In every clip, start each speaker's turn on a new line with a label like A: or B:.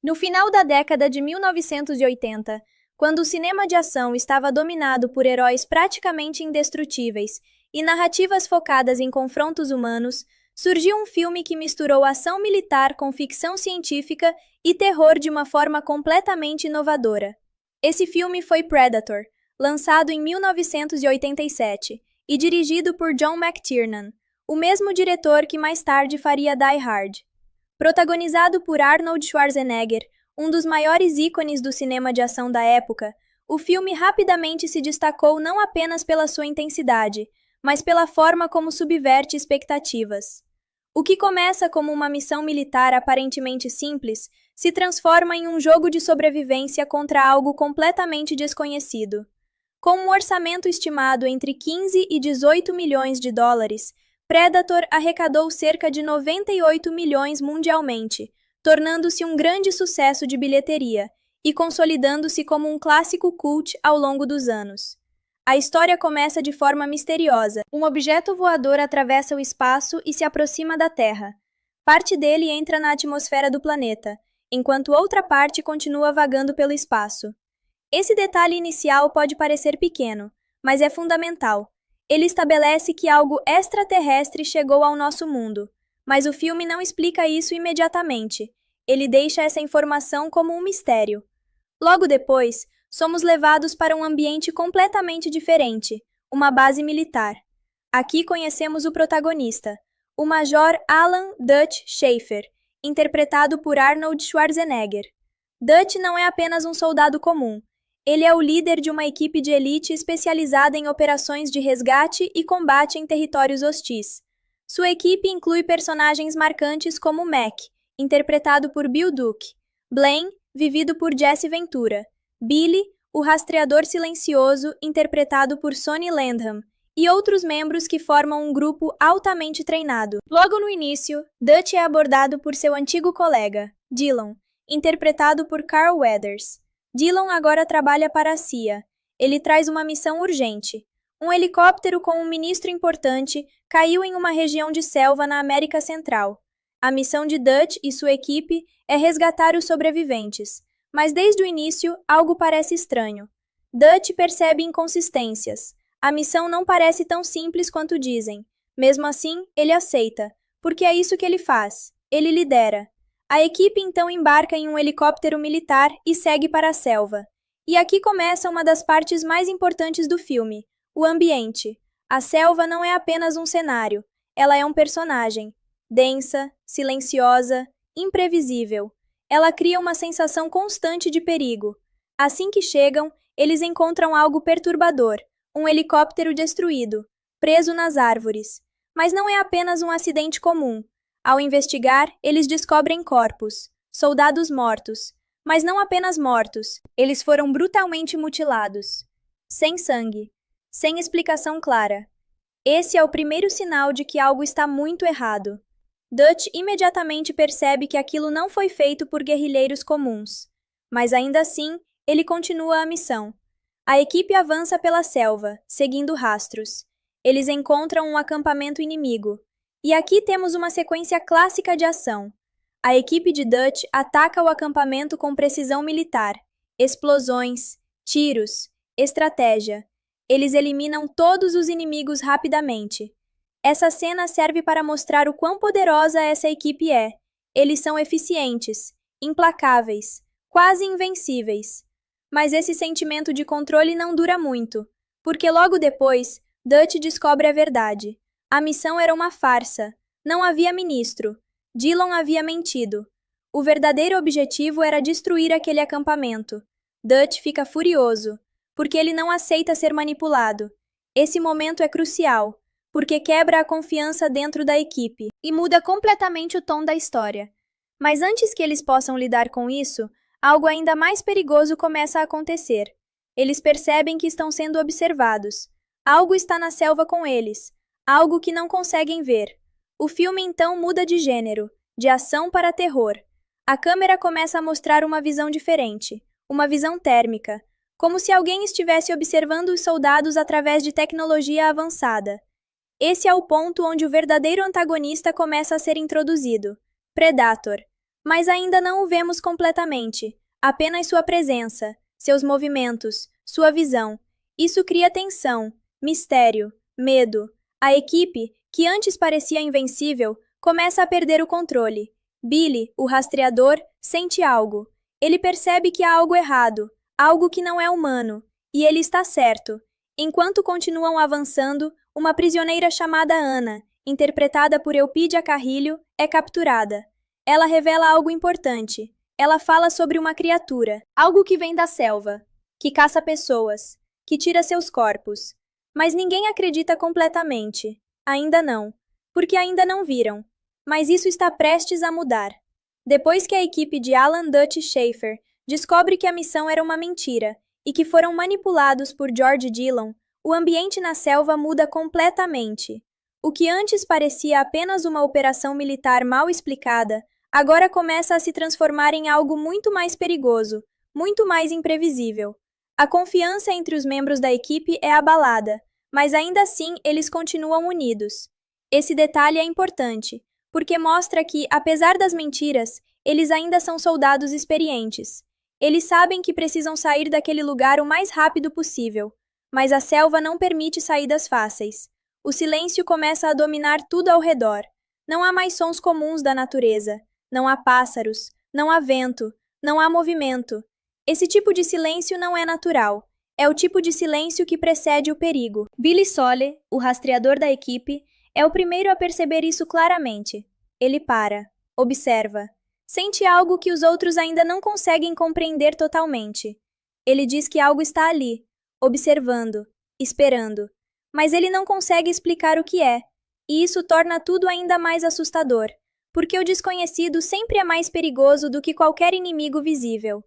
A: No final da década de 1980, quando o cinema de ação estava dominado por heróis praticamente indestrutíveis e narrativas focadas em confrontos humanos, surgiu um filme que misturou ação militar com ficção científica e terror de uma forma completamente inovadora. Esse filme foi Predator, lançado em 1987 e dirigido por John McTiernan, o mesmo diretor que mais tarde faria Die Hard. Protagonizado por Arnold Schwarzenegger, um dos maiores ícones do cinema de ação da época, o filme rapidamente se destacou não apenas pela sua intensidade, mas pela forma como subverte expectativas. O que começa como uma missão militar aparentemente simples se transforma em um jogo de sobrevivência contra algo completamente desconhecido. Com um orçamento estimado entre 15 e 18 milhões de dólares, Predator arrecadou cerca de 98 milhões mundialmente, tornando-se um grande sucesso de bilheteria e consolidando-se como um clássico cult ao longo dos anos. A história começa de forma misteriosa. Um objeto voador atravessa o espaço e se aproxima da Terra. Parte dele entra na atmosfera do planeta, enquanto outra parte continua vagando pelo espaço. Esse detalhe inicial pode parecer pequeno, mas é fundamental. Ele estabelece que algo extraterrestre chegou ao nosso mundo, mas o filme não explica isso imediatamente. Ele deixa essa informação como um mistério. Logo depois, somos levados para um ambiente completamente diferente, uma base militar. Aqui conhecemos o protagonista, o Major Alan Dutch Schaefer, interpretado por Arnold Schwarzenegger. Dutch não é apenas um soldado comum. Ele é o líder de uma equipe de elite especializada em operações de resgate e combate em territórios hostis. Sua equipe inclui personagens marcantes como Mac, interpretado por Bill Duke, Blaine, vivido por Jesse Ventura, Billy, o rastreador silencioso, interpretado por Sonny Landham, e outros membros que formam um grupo altamente treinado. Logo no início, Dutch é abordado por seu antigo colega, Dillon, interpretado por Carl Weathers. Dillon agora trabalha para a CIA. Ele traz uma missão urgente. Um helicóptero com um ministro importante caiu em uma região de selva na América Central. A missão de Dutch e sua equipe é resgatar os sobreviventes. Mas desde o início, algo parece estranho. Dutch percebe inconsistências. A missão não parece tão simples quanto dizem. Mesmo assim, ele aceita, porque é isso que ele faz. Ele lidera. A equipe então embarca em um helicóptero militar e segue para a selva. E aqui começa uma das partes mais importantes do filme, o ambiente. A selva não é apenas um cenário, ela é um personagem. Densa, silenciosa, imprevisível. Ela cria uma sensação constante de perigo. Assim que chegam, eles encontram algo perturbador, um helicóptero destruído, preso nas árvores. Mas não é apenas um acidente comum. Ao investigar, eles descobrem corpos, soldados mortos. Mas não apenas mortos, eles foram brutalmente mutilados. Sem sangue, sem explicação clara. Esse é o primeiro sinal de que algo está muito errado. Dutch imediatamente percebe que aquilo não foi feito por guerrilheiros comuns. Mas ainda assim, ele continua a missão. A equipe avança pela selva, seguindo rastros. Eles encontram um acampamento inimigo. E aqui temos uma sequência clássica de ação. A equipe de Dutch ataca o acampamento com precisão militar. Explosões, tiros, estratégia. Eles eliminam todos os inimigos rapidamente. Essa cena serve para mostrar o quão poderosa essa equipe é. Eles são eficientes, implacáveis, quase invencíveis. Mas esse sentimento de controle não dura muito, porque logo depois, Dutch descobre a verdade. A missão era uma farsa. Não havia ministro. Dillon havia mentido. O verdadeiro objetivo era destruir aquele acampamento. Dutch fica furioso, porque ele não aceita ser manipulado. Esse momento é crucial, porque quebra a confiança dentro da equipe e muda completamente o tom da história. Mas antes que eles possam lidar com isso, algo ainda mais perigoso começa a acontecer. Eles percebem que estão sendo observados. Algo está na selva com eles. Algo que não conseguem ver. O filme então muda de gênero, de ação para terror. A câmera começa a mostrar uma visão diferente, uma visão térmica, como se alguém estivesse observando os soldados através de tecnologia avançada. Esse é o ponto onde o verdadeiro antagonista começa a ser introduzido, Predator. Mas ainda não o vemos completamente, apenas sua presença, seus movimentos, sua visão. Isso cria tensão, mistério, medo. A equipe, que antes parecia invencível, começa a perder o controle. Billy, o rastreador, sente algo. Ele percebe que há algo errado, algo que não é humano, e ele está certo. Enquanto continuam avançando, uma prisioneira chamada Ana, interpretada por Eupídia Carrilho, é capturada. Ela revela algo importante. Ela fala sobre uma criatura, algo que vem da selva, que caça pessoas, que tira seus corpos. Mas ninguém acredita completamente. Ainda não, porque ainda não viram. Mas isso está prestes a mudar. Depois que a equipe de Alan Dutch Schaefer descobre que a missão era uma mentira e que foram manipulados por George Dillon, o ambiente na selva muda completamente. O que antes parecia apenas uma operação militar mal explicada, agora começa a se transformar em algo muito mais perigoso, muito mais imprevisível. A confiança entre os membros da equipe é abalada, mas ainda assim eles continuam unidos. Esse detalhe é importante, porque mostra que, apesar das mentiras, eles ainda são soldados experientes. Eles sabem que precisam sair daquele lugar o mais rápido possível, mas a selva não permite saídas fáceis. O silêncio começa a dominar tudo ao redor. Não há mais sons comuns da natureza. Não há pássaros, não há vento, não há movimento. Esse tipo de silêncio não é natural. É o tipo de silêncio que precede o perigo. Billy Sole, o rastreador da equipe, é o primeiro a perceber isso claramente. Ele para, observa, sente algo que os outros ainda não conseguem compreender totalmente. Ele diz que algo está ali, observando, esperando. Mas ele não consegue explicar o que é, e isso torna tudo ainda mais assustador, porque o desconhecido sempre é mais perigoso do que qualquer inimigo visível.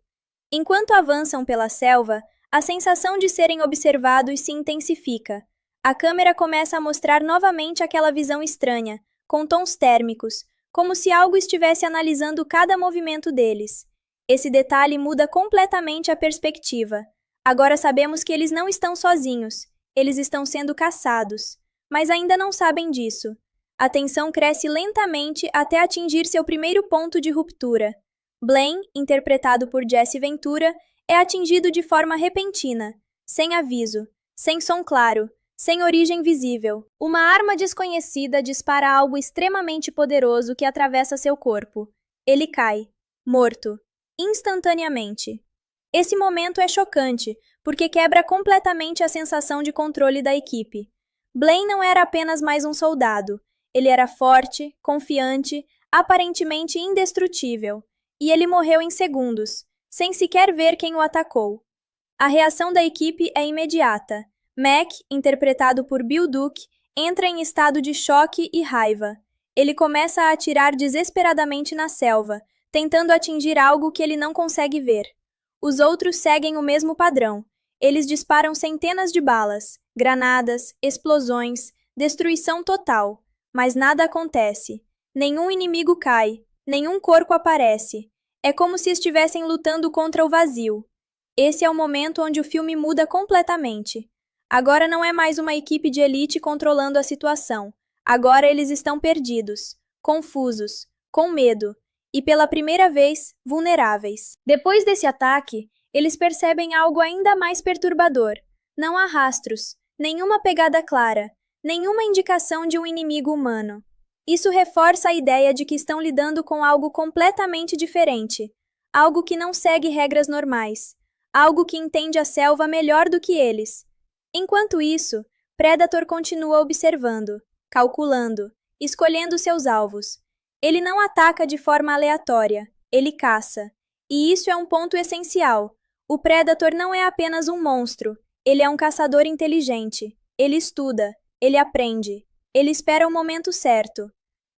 A: Enquanto avançam pela selva, a sensação de serem observados se intensifica. A câmera começa a mostrar novamente aquela visão estranha, com tons térmicos, como se algo estivesse analisando cada movimento deles. Esse detalhe muda completamente a perspectiva. Agora sabemos que eles não estão sozinhos, eles estão sendo caçados, mas ainda não sabem disso. A tensão cresce lentamente até atingir seu primeiro ponto de ruptura. Blaine, interpretado por Jesse Ventura, é atingido de forma repentina, sem aviso, sem som claro, sem origem visível. Uma arma desconhecida dispara algo extremamente poderoso que atravessa seu corpo. Ele cai, morto, instantaneamente. Esse momento é chocante, porque quebra completamente a sensação de controle da equipe. Blaine não era apenas mais um soldado. Ele era forte, confiante, aparentemente indestrutível. E ele morreu em segundos, sem sequer ver quem o atacou. A reação da equipe é imediata. Mac, interpretado por Bill Duke, entra em estado de choque e raiva. Ele começa a atirar desesperadamente na selva, tentando atingir algo que ele não consegue ver. Os outros seguem o mesmo padrão. Eles disparam centenas de balas, granadas, explosões, destruição total. Mas nada acontece. Nenhum inimigo cai, nenhum corpo aparece. É como se estivessem lutando contra o vazio. Esse é o momento onde o filme muda completamente. Agora não é mais uma equipe de elite controlando a situação. Agora eles estão perdidos, confusos, com medo e, pela primeira vez, vulneráveis. Depois desse ataque, eles percebem algo ainda mais perturbador. Não há rastros, nenhuma pegada clara, nenhuma indicação de um inimigo humano. Isso reforça a ideia de que estão lidando com algo completamente diferente, algo que não segue regras normais, algo que entende a selva melhor do que eles. Enquanto isso, Predator continua observando, calculando, escolhendo seus alvos. Ele não ataca de forma aleatória, ele caça. E isso é um ponto essencial. O Predator não é apenas um monstro, ele é um caçador inteligente. Ele estuda, ele aprende, ele espera o momento certo.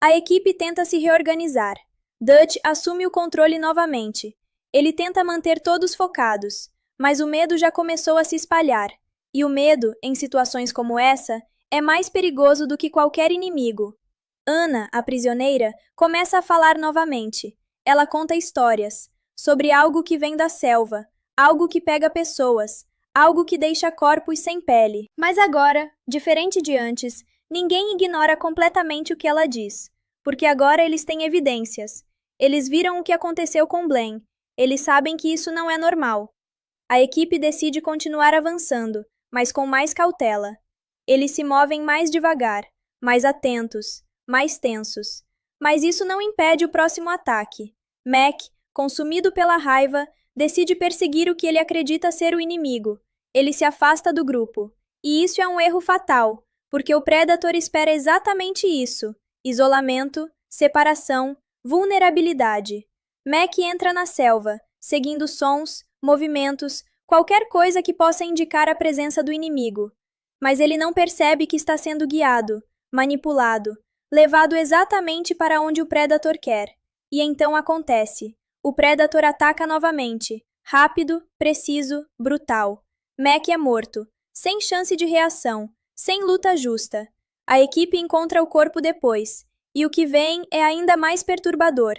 A: A equipe tenta se reorganizar. Dutch assume o controle novamente. Ele tenta manter todos focados, mas o medo já começou a se espalhar. E o medo, em situações como essa, é mais perigoso do que qualquer inimigo. Ana, a prisioneira, começa a falar novamente. Ela conta histórias sobre algo que vem da selva, algo que pega pessoas, algo que deixa corpos sem pele. Mas agora, diferente de antes, ninguém ignora completamente o que ela diz, porque agora eles têm evidências. Eles viram o que aconteceu com Blaine. Eles sabem que isso não é normal. A equipe decide continuar avançando, mas com mais cautela. Eles se movem mais devagar, mais atentos, mais tensos. Mas isso não impede o próximo ataque. Mac, consumido pela raiva, decide perseguir o que ele acredita ser o inimigo. Ele se afasta do grupo. E isso é um erro fatal, porque o Predator espera exatamente isso: isolamento, separação, vulnerabilidade. Mac entra na selva, seguindo sons, movimentos, qualquer coisa que possa indicar a presença do inimigo. Mas ele não percebe que está sendo guiado, manipulado, levado exatamente para onde o Predator quer. E então acontece. O Predator ataca novamente, rápido, preciso, brutal. Mac é morto, sem chance de reação, sem luta justa. A equipe encontra o corpo depois, e o que vem é ainda mais perturbador.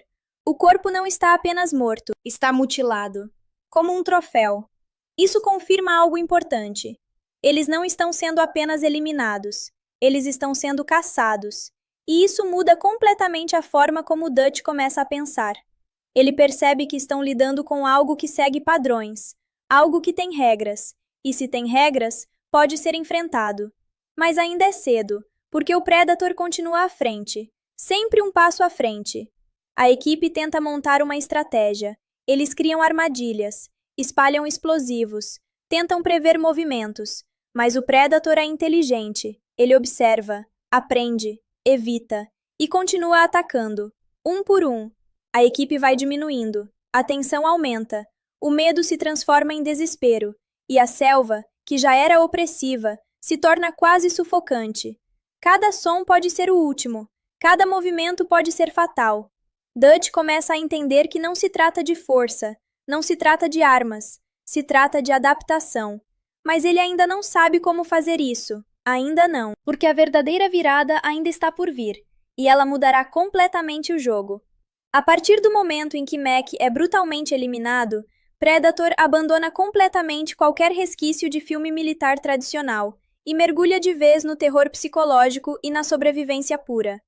A: O corpo não está apenas morto, está mutilado, como um troféu. Isso confirma algo importante. Eles não estão sendo apenas eliminados, eles estão sendo caçados. E isso muda completamente a forma como Dutch começa a pensar. Ele percebe que estão lidando com algo que segue padrões, algo que tem regras, e se tem regras, pode ser enfrentado. Mas ainda é cedo, porque o Predator continua à frente, sempre um passo à frente. A equipe tenta montar uma estratégia. Eles criam armadilhas, espalham explosivos, tentam prever movimentos, mas o Predator é inteligente. Ele observa, aprende, evita e continua atacando, um por um. A equipe vai diminuindo, a tensão aumenta, o medo se transforma em desespero, e a selva, que já era opressiva, se torna quase sufocante. Cada som pode ser o último, cada movimento pode ser fatal. Dutch começa a entender que não se trata de força, não se trata de armas, se trata de adaptação. Mas ele ainda não sabe como fazer isso. Ainda não, porque a verdadeira virada ainda está por vir, e ela mudará completamente o jogo. A partir do momento em que Mac é brutalmente eliminado, Predator abandona completamente qualquer resquício de filme militar tradicional e mergulha de vez no terror psicológico e na sobrevivência pura.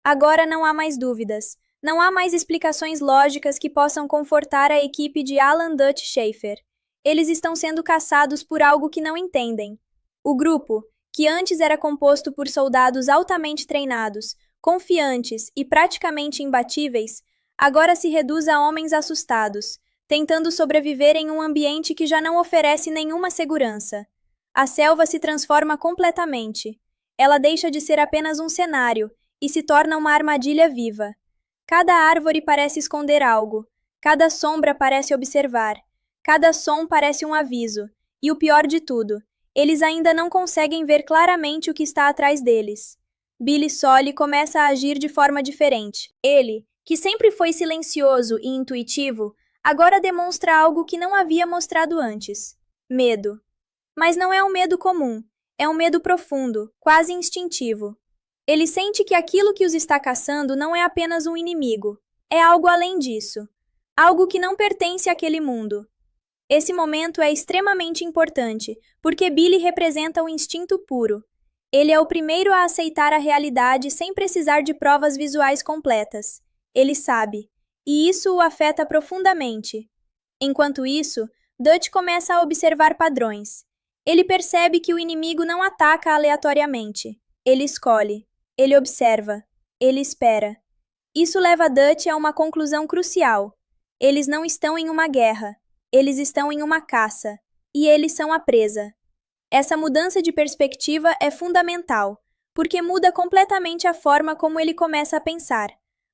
A: Agora não há mais dúvidas, não há mais explicações lógicas que possam confortar a equipe de Alan Dutch Schaefer. Eles estão sendo caçados por algo que não entendem. O grupo, que antes era composto por soldados altamente treinados, confiantes e praticamente imbatíveis, agora se reduz a homens assustados, tentando sobreviver em um ambiente que já não oferece nenhuma segurança. A selva se transforma completamente. Ela deixa de ser apenas um cenário e se torna uma armadilha viva. Cada árvore parece esconder algo, cada sombra parece observar, cada som parece um aviso, e o pior de tudo, eles ainda não conseguem ver claramente o que está atrás deles. Billy Solly começa a agir de forma diferente. Ele, que sempre foi silencioso e intuitivo, agora demonstra algo que não havia mostrado antes: medo. Mas não é um medo comum, é um medo profundo, quase instintivo. Ele sente que aquilo que os está caçando não é apenas um inimigo, é algo além disso, algo que não pertence àquele mundo. Esse momento é extremamente importante, porque Billy representa o instinto puro. Ele é o primeiro a aceitar a realidade sem precisar de provas visuais completas. Ele sabe, e isso o afeta profundamente. Enquanto isso, Dutch começa a observar padrões. Ele percebe que o inimigo não ataca aleatoriamente. Ele escolhe, ele observa, ele espera. Isso leva Dutch a uma conclusão crucial. Eles não estão em uma guerra. Eles estão em uma caça, e eles são a presa. Essa mudança de perspectiva é fundamental, porque muda completamente a forma como ele começa a pensar.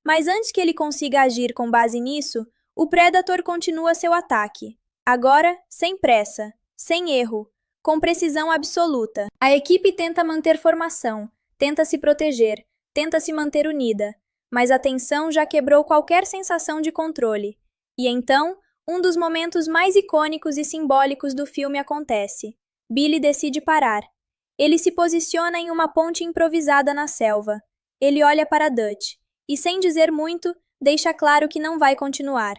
A: Mas antes que ele consiga agir com base nisso, o Predator continua seu ataque. Agora, sem pressa, sem erro, com precisão absoluta. A equipe tenta manter formação, tenta se proteger, tenta se manter unida, mas a tensão já quebrou qualquer sensação de controle. E então, um dos momentos mais icônicos e simbólicos do filme acontece. Billy decide parar. Ele se posiciona em uma ponte improvisada na selva. Ele olha para Dutch e, sem dizer muito, deixa claro que não vai continuar.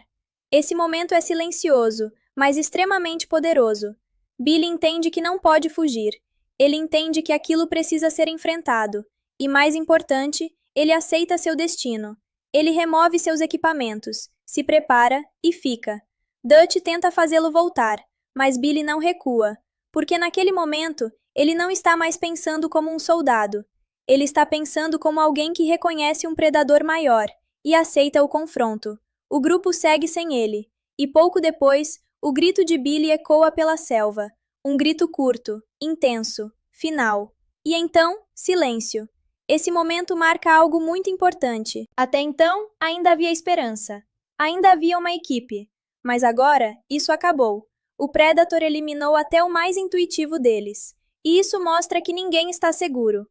A: Esse momento é silencioso, mas extremamente poderoso. Billy entende que não pode fugir. Ele entende que aquilo precisa ser enfrentado. E, mais importante, ele aceita seu destino. Ele remove seus equipamentos, se prepara e fica. Dutch tenta fazê-lo voltar, mas Billy não recua, porque naquele momento ele não está mais pensando como um soldado. Ele está pensando como alguém que reconhece um predador maior e aceita o confronto. O grupo segue sem ele, e pouco depois, o grito de Billy ecoa pela selva. Um grito curto, intenso, final. E então, silêncio. Esse momento marca algo muito importante. Até então, ainda havia esperança. Ainda havia uma equipe. Mas agora, isso acabou. O Predator eliminou até o mais intuitivo deles. E isso mostra que ninguém está seguro.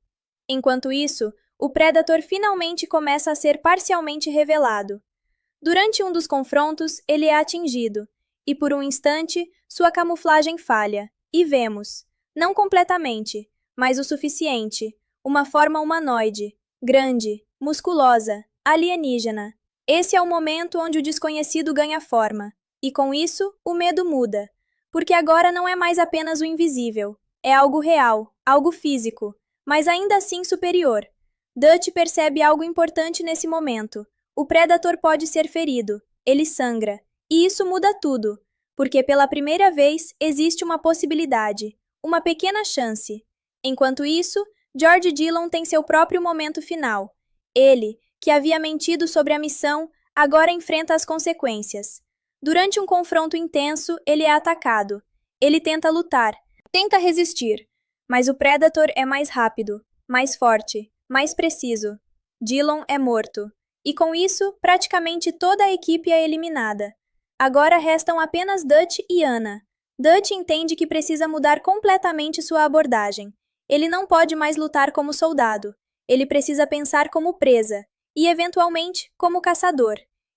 A: Enquanto isso, o Predator finalmente começa a ser parcialmente revelado. Durante um dos confrontos, ele é atingido, e por um instante, sua camuflagem falha, e vemos, não completamente, mas o suficiente, uma forma humanoide, grande, musculosa, alienígena. Esse é o momento onde o desconhecido ganha forma, e com isso, o medo muda, porque agora não é mais apenas o invisível, é algo real, algo físico, mas ainda assim superior. Dutch percebe algo importante nesse momento. O Predator pode ser ferido, ele sangra, e isso muda tudo, porque pela primeira vez existe uma possibilidade, uma pequena chance. Enquanto isso, George Dillon tem seu próprio momento final. Ele, que havia mentido sobre a missão, agora enfrenta as consequências. Durante um confronto intenso, ele é atacado. Ele tenta lutar, tenta resistir, mas o Predator é mais rápido, mais forte, mais preciso. Dillon é morto. E com isso, praticamente toda a equipe é eliminada. Agora restam apenas Dutch e Anna. Dutch entende que precisa mudar completamente sua abordagem. Ele não pode mais lutar como soldado. Ele precisa pensar como presa, e eventualmente como caçador.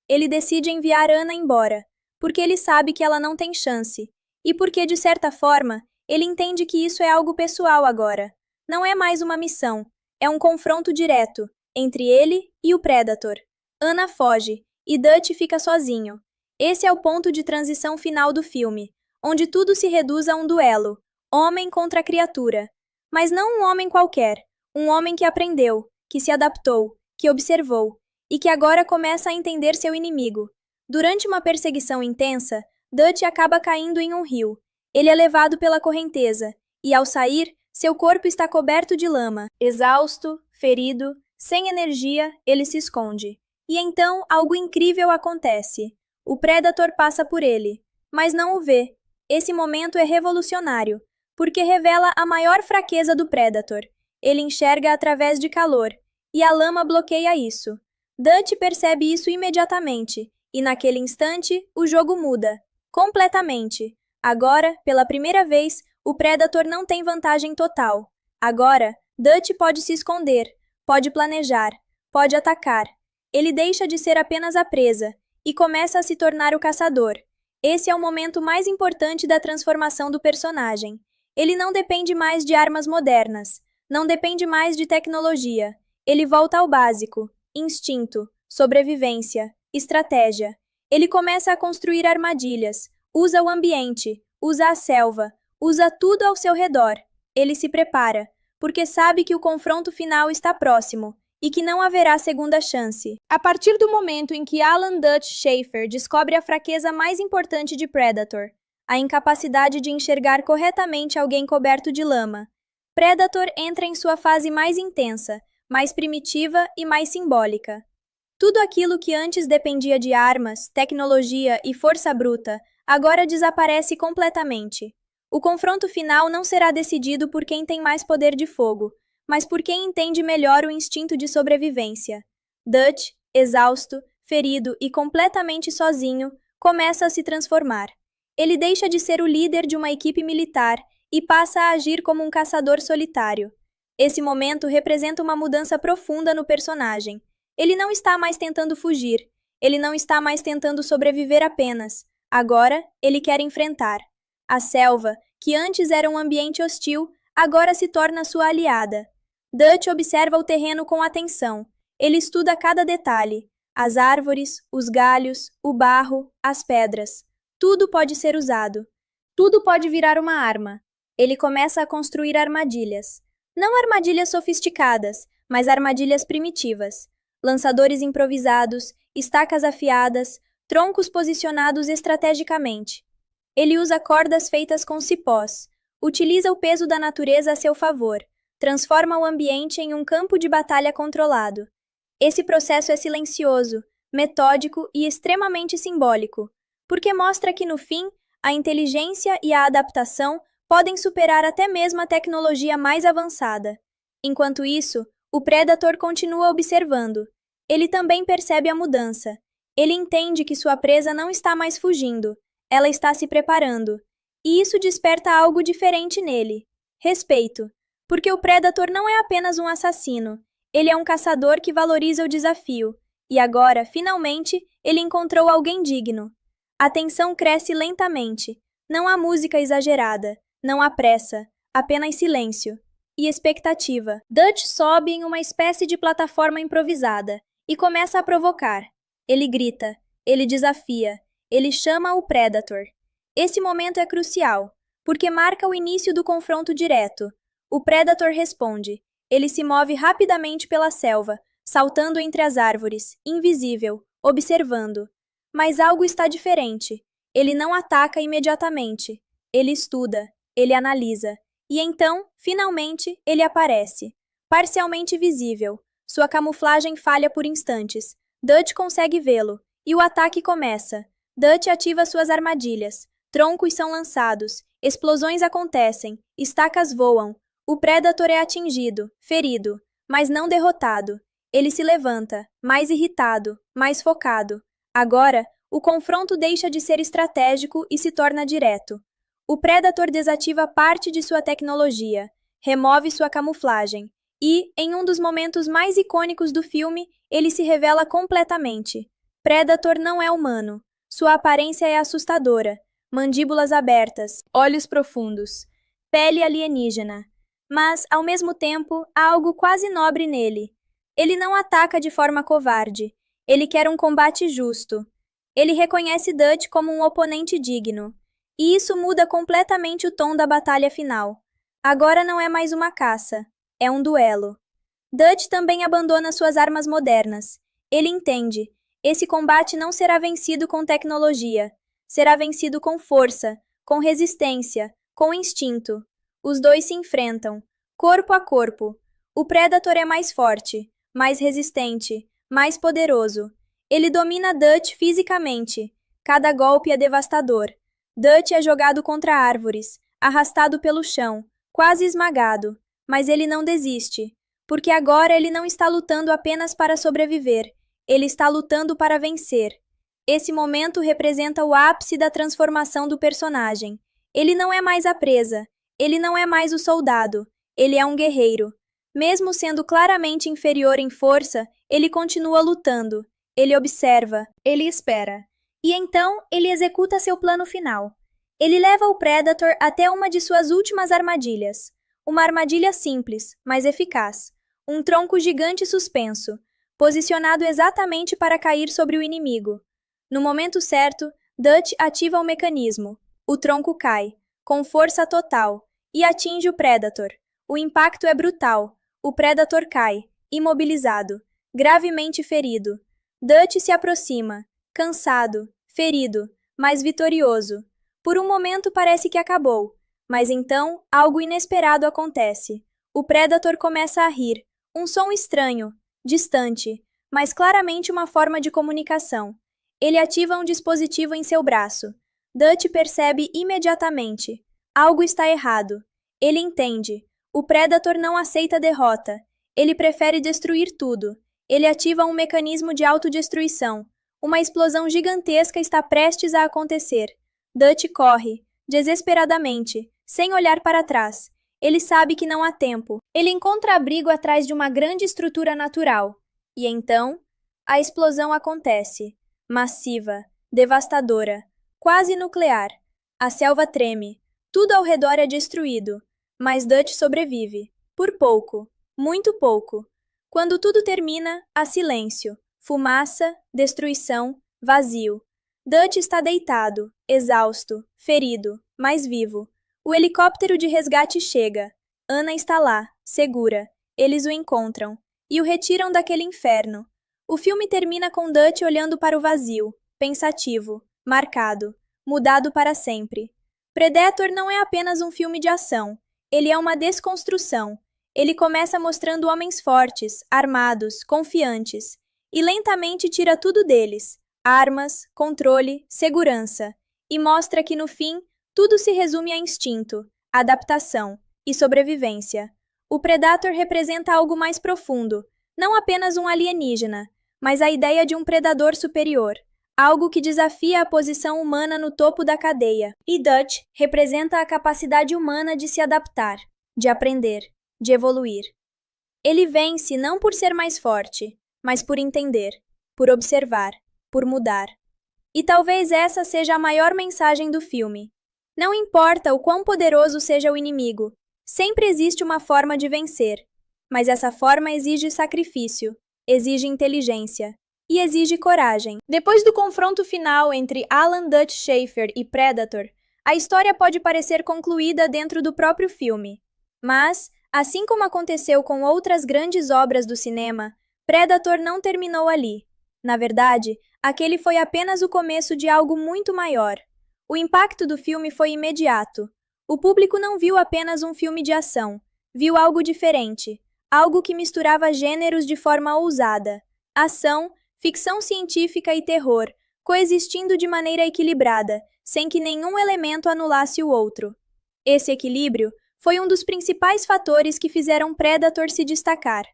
A: Ele decide enviar Anna embora, porque ele sabe que ela não tem chance, e porque, de certa forma, ele entende que isso é algo pessoal agora. Não é mais uma missão, é um confronto direto entre ele e o Predator. Anna foge, e Dutch fica sozinho. Esse é o ponto de transição final do filme, onde tudo se reduz a um duelo, homem contra criatura. Mas não um homem qualquer, um homem que aprendeu, que se adaptou, que observou, e que agora começa a entender seu inimigo. Durante uma perseguição intensa, Dutch acaba caindo em um rio. Ele é levado pela correnteza, e ao sair, seu corpo está coberto de lama. Exausto, ferido, sem energia, ele se esconde. E então algo incrível acontece. O Predator passa por ele, mas não o vê. Esse momento é revolucionário, porque revela a maior fraqueza do Predator. Ele enxerga através de calor, e a lama bloqueia isso. Dutch percebe isso imediatamente, e naquele instante, o jogo muda. Completamente. Agora, pela primeira vez, o Predator não tem vantagem total. Agora, Dutch pode se esconder, pode planejar, pode atacar. Ele deixa de ser apenas a presa e começa a se tornar o caçador. Esse é o momento mais importante da transformação do personagem. Ele não depende mais de armas modernas, não depende mais de tecnologia. Ele volta ao básico: instinto, sobrevivência, estratégia. Ele começa a construir armadilhas, usa o ambiente, usa a selva, usa tudo ao seu redor. Ele se prepara, porque sabe que o confronto final está próximo e que não haverá segunda chance. A partir do momento em que Alan Dutch Schaefer descobre a fraqueza mais importante de Predator, a incapacidade de enxergar corretamente alguém coberto de lama, Predator entra em sua fase mais intensa, mais primitiva e mais simbólica. Tudo aquilo que antes dependia de armas, tecnologia e força bruta, agora desaparece completamente. O confronto final não será decidido por quem tem mais poder de fogo, mas por quem entende melhor o instinto de sobrevivência. Dutch, exausto, ferido e completamente sozinho, começa a se transformar. Ele deixa de ser o líder de uma equipe militar e passa a agir como um caçador solitário. Esse momento representa uma mudança profunda no personagem. Ele não está mais tentando fugir, ele não está mais tentando sobreviver apenas. Agora, ele quer enfrentar. A selva, que antes era um ambiente hostil, agora se torna sua aliada. Dutch observa o terreno com atenção. Ele estuda cada detalhe: as árvores, os galhos, o barro, as pedras. Tudo pode ser usado. Tudo pode virar uma arma. Ele começa a construir armadilhas. Não armadilhas sofisticadas, mas armadilhas primitivas. lançadores improvisados, estacas afiadas, troncos posicionados estrategicamente. Ele usa cordas feitas com cipós, utiliza o peso da natureza a seu favor, transforma o ambiente em um campo de batalha controlado. Esse processo é silencioso, metódico e extremamente simbólico, porque mostra que, no fim, a inteligência e a adaptação podem superar até mesmo a tecnologia mais avançada. Enquanto isso, o Predator continua observando. Ele também percebe a mudança. Ele entende que sua presa não está mais fugindo, ela está se preparando. E isso desperta algo diferente nele. Respeito. Porque o Predator não é apenas um assassino, ele é um caçador que valoriza o desafio. E agora, finalmente, ele encontrou alguém digno. A tensão cresce lentamente. Não há música exagerada, não há pressa, apenas silêncio e expectativa. Dutch sobe em uma espécie de plataforma improvisada e começa a provocar. Ele grita, ele desafia, ele chama o Predator. Esse momento é crucial, porque marca o início do confronto direto. O Predator responde. Ele se move rapidamente pela selva, saltando entre as árvores, invisível, observando. Mas algo está diferente. Ele não ataca imediatamente. Ele estuda, ele analisa. E então, finalmente, ele aparece. Parcialmente visível. Sua camuflagem falha por instantes. Dutch consegue vê-lo. E o ataque começa. Dutch ativa suas armadilhas. Troncos são lançados. Explosões acontecem. Estacas voam. O Predator é atingido, ferido, mas não derrotado. Ele se levanta, mais irritado, mais focado. Agora, o confronto deixa de ser estratégico e se torna direto. O Predator desativa parte de sua tecnologia, remove sua camuflagem e, em um dos momentos mais icônicos do filme, ele se revela completamente. Predator não é humano. Sua aparência é assustadora. Mandíbulas abertas, olhos profundos, pele alienígena. Mas, ao mesmo tempo, há algo quase nobre nele. Ele não ataca de forma covarde. Ele quer um combate justo. Ele reconhece Dutch como um oponente digno. E isso muda completamente o tom da batalha final. Agora não é mais uma caça. É um duelo. Dutch também abandona suas armas modernas. Ele entende. Esse combate não será vencido com tecnologia. Será vencido com força, com resistência, com instinto. Os dois se enfrentam, corpo a corpo. O Predator é mais forte, mais resistente, mais poderoso. Ele domina Dutch fisicamente. Cada golpe é devastador. Dutch é jogado contra árvores, arrastado pelo chão, quase esmagado. Mas ele não desiste, porque agora ele não está lutando apenas para sobreviver. Ele está lutando para vencer. Esse momento representa o ápice da transformação do personagem. Ele não é mais a presa. Ele não é mais o soldado, ele é um guerreiro. Mesmo sendo claramente inferior em força, ele continua lutando. Ele observa, ele espera. E então, ele executa seu plano final. Ele leva o Predator até uma de suas últimas armadilhas. Uma armadilha simples, mas eficaz. Um tronco gigante suspenso, posicionado exatamente para cair sobre o inimigo. No momento certo, Dutch ativa o mecanismo. O tronco cai, com força total, e atinge o Predator. O impacto é brutal. O Predator cai, imobilizado, gravemente ferido. Dutch se aproxima, cansado, ferido, mas vitorioso. Por um momento parece que acabou, mas então algo inesperado acontece. O Predator começa a rir, um som estranho, distante, mas claramente uma forma de comunicação. Ele ativa um dispositivo em seu braço. Dutch percebe imediatamente. Algo está errado. Ele entende. O Predator não aceita derrota. Ele prefere destruir tudo. Ele ativa um mecanismo de autodestruição. Uma explosão gigantesca está prestes a acontecer. Dutch corre, desesperadamente, sem olhar para trás. Ele sabe que não há tempo. Ele encontra abrigo atrás de uma grande estrutura natural. E então, a explosão acontece. Massiva, devastadora, quase nuclear. A selva treme. Tudo ao redor é destruído. Mas Dutch sobrevive. Por pouco. Muito pouco. Quando tudo termina, há silêncio. Fumaça, destruição, vazio. Dutch está deitado, exausto, ferido, mas vivo. O helicóptero de resgate chega. Anna está lá, segura. Eles o encontram e o retiram daquele inferno. O filme termina com Dutch olhando para o vazio, pensativo, marcado, mudado para sempre. Predator não é apenas um filme de ação, ele é uma desconstrução. Ele começa mostrando homens fortes, armados, confiantes, e lentamente tira tudo deles: armas, controle, segurança, e mostra que no fim, tudo se resume a instinto, adaptação e sobrevivência. O Predator representa algo mais profundo, não apenas um alienígena, mas a ideia de um predador superior, algo que desafia a posição humana no topo da cadeia. E Dutch representa a capacidade humana de se adaptar, de aprender, de evoluir. Ele vence não por ser mais forte, mas por entender, por observar, por mudar. E talvez essa seja a maior mensagem do filme. Não importa o quão poderoso seja o inimigo, sempre existe uma forma de vencer. Mas essa forma exige sacrifício, exige inteligência e exige coragem. Depois do confronto final entre Alan Dutch Schafer e Predator, a história pode parecer concluída dentro do próprio filme. Mas, assim como aconteceu com outras grandes obras do cinema, Predator não terminou ali. Na verdade, aquele foi apenas o começo de algo muito maior. O impacto do filme foi imediato. O público não viu apenas um filme de ação, viu algo diferente, algo que misturava gêneros de forma ousada. Ação, ficção científica e terror, coexistindo de maneira equilibrada, sem que nenhum elemento anulasse o outro. Esse equilíbrio foi um dos principais fatores que fizeram Predator se destacar.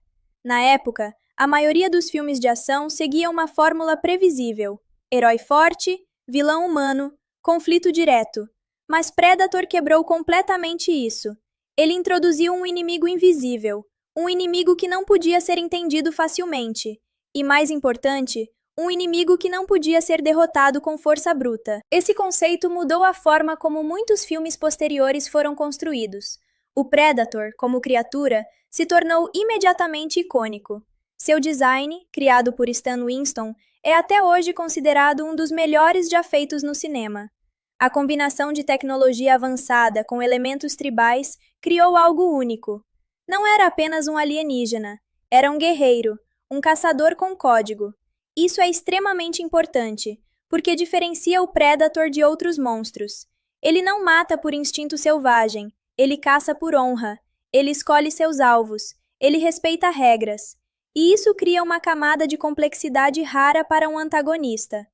A: Na época, a maioria dos filmes de ação seguia uma fórmula previsível: herói forte, vilão humano, conflito direto. Mas Predator quebrou completamente isso. Ele introduziu um inimigo invisível, um inimigo que não podia ser entendido facilmente, e, mais importante, um inimigo que não podia ser derrotado com força bruta. Esse conceito mudou a forma como muitos filmes posteriores foram construídos. O Predator, como criatura, se tornou imediatamente icônico. Seu design, criado por Stan Winston, é até hoje considerado um dos melhores já feitos no cinema. A combinação de tecnologia avançada com elementos tribais criou algo único. Não era apenas um alienígena, era um guerreiro, um caçador com código. Isso é extremamente importante, porque diferencia o Predator de outros monstros. Ele não mata por instinto selvagem, ele caça por honra, ele escolhe seus alvos, ele respeita regras. E isso cria uma camada de complexidade rara para um antagonista.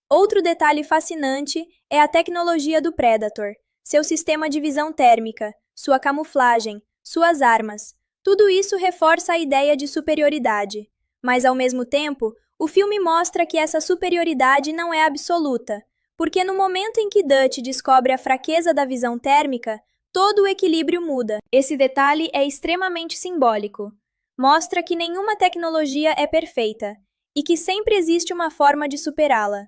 A: Outro detalhe fascinante é a tecnologia do Predator, seu sistema de visão térmica, sua camuflagem, suas armas. Tudo isso reforça a ideia de superioridade. Mas, ao mesmo tempo, o filme mostra que essa superioridade não é absoluta, porque no momento em que Dutch descobre a fraqueza da visão térmica, todo o equilíbrio muda. Esse detalhe é extremamente simbólico. Mostra que nenhuma tecnologia é perfeita e que sempre existe uma forma de superá-la.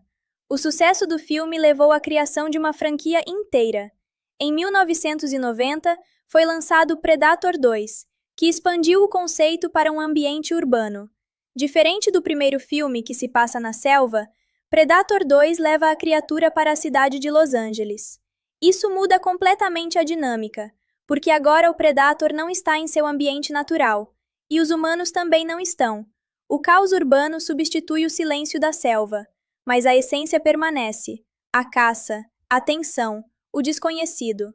A: O sucesso do filme levou à criação de uma franquia inteira. Em 1990, foi lançado Predator 2, que expandiu o conceito para um ambiente urbano. Diferente do primeiro filme, que se passa na selva, Predator 2 leva a criatura para a cidade de Los Angeles. Isso muda completamente a dinâmica, porque agora o Predator não está em seu ambiente natural, e os humanos também não estão. O caos urbano substitui o silêncio da selva, mas a essência permanece: a caça, a tensão, o desconhecido.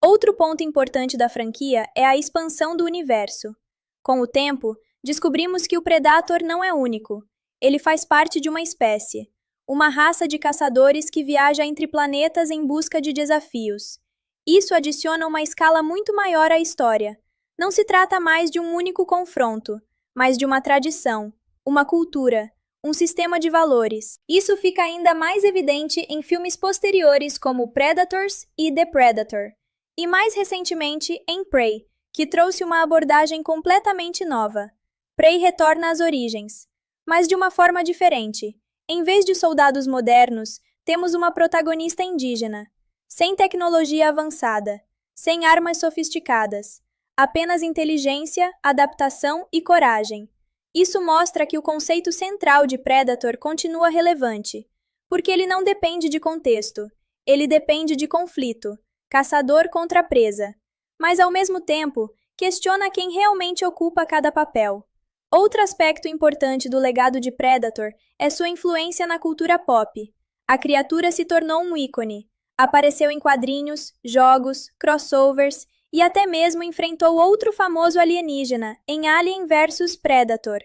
A: Outro ponto importante da franquia é a expansão do universo. Com o tempo, descobrimos que o Predator não é único. Ele faz parte de uma espécie, uma raça de caçadores que viaja entre planetas em busca de desafios. Isso adiciona uma escala muito maior à história. Não se trata mais de um único confronto, mas de uma tradição, uma cultura, um sistema de valores. Isso fica ainda mais evidente em filmes posteriores como Predators e The Predator, e mais recentemente em Prey, que trouxe uma abordagem completamente nova. Prey retorna às origens, mas de uma forma diferente. Em vez de soldados modernos, temos uma protagonista indígena, sem tecnologia avançada, sem armas sofisticadas, apenas inteligência, adaptação e coragem. Isso mostra que o conceito central de Predator continua relevante, porque ele não depende de contexto, ele depende de conflito, caçador contra presa, mas ao mesmo tempo questiona quem realmente ocupa cada papel. Outro aspecto importante do legado de Predator é sua influência na cultura pop. A criatura se tornou um ícone. Apareceu em quadrinhos, jogos, crossovers e até mesmo enfrentou outro famoso alienígena em Alien vs Predator.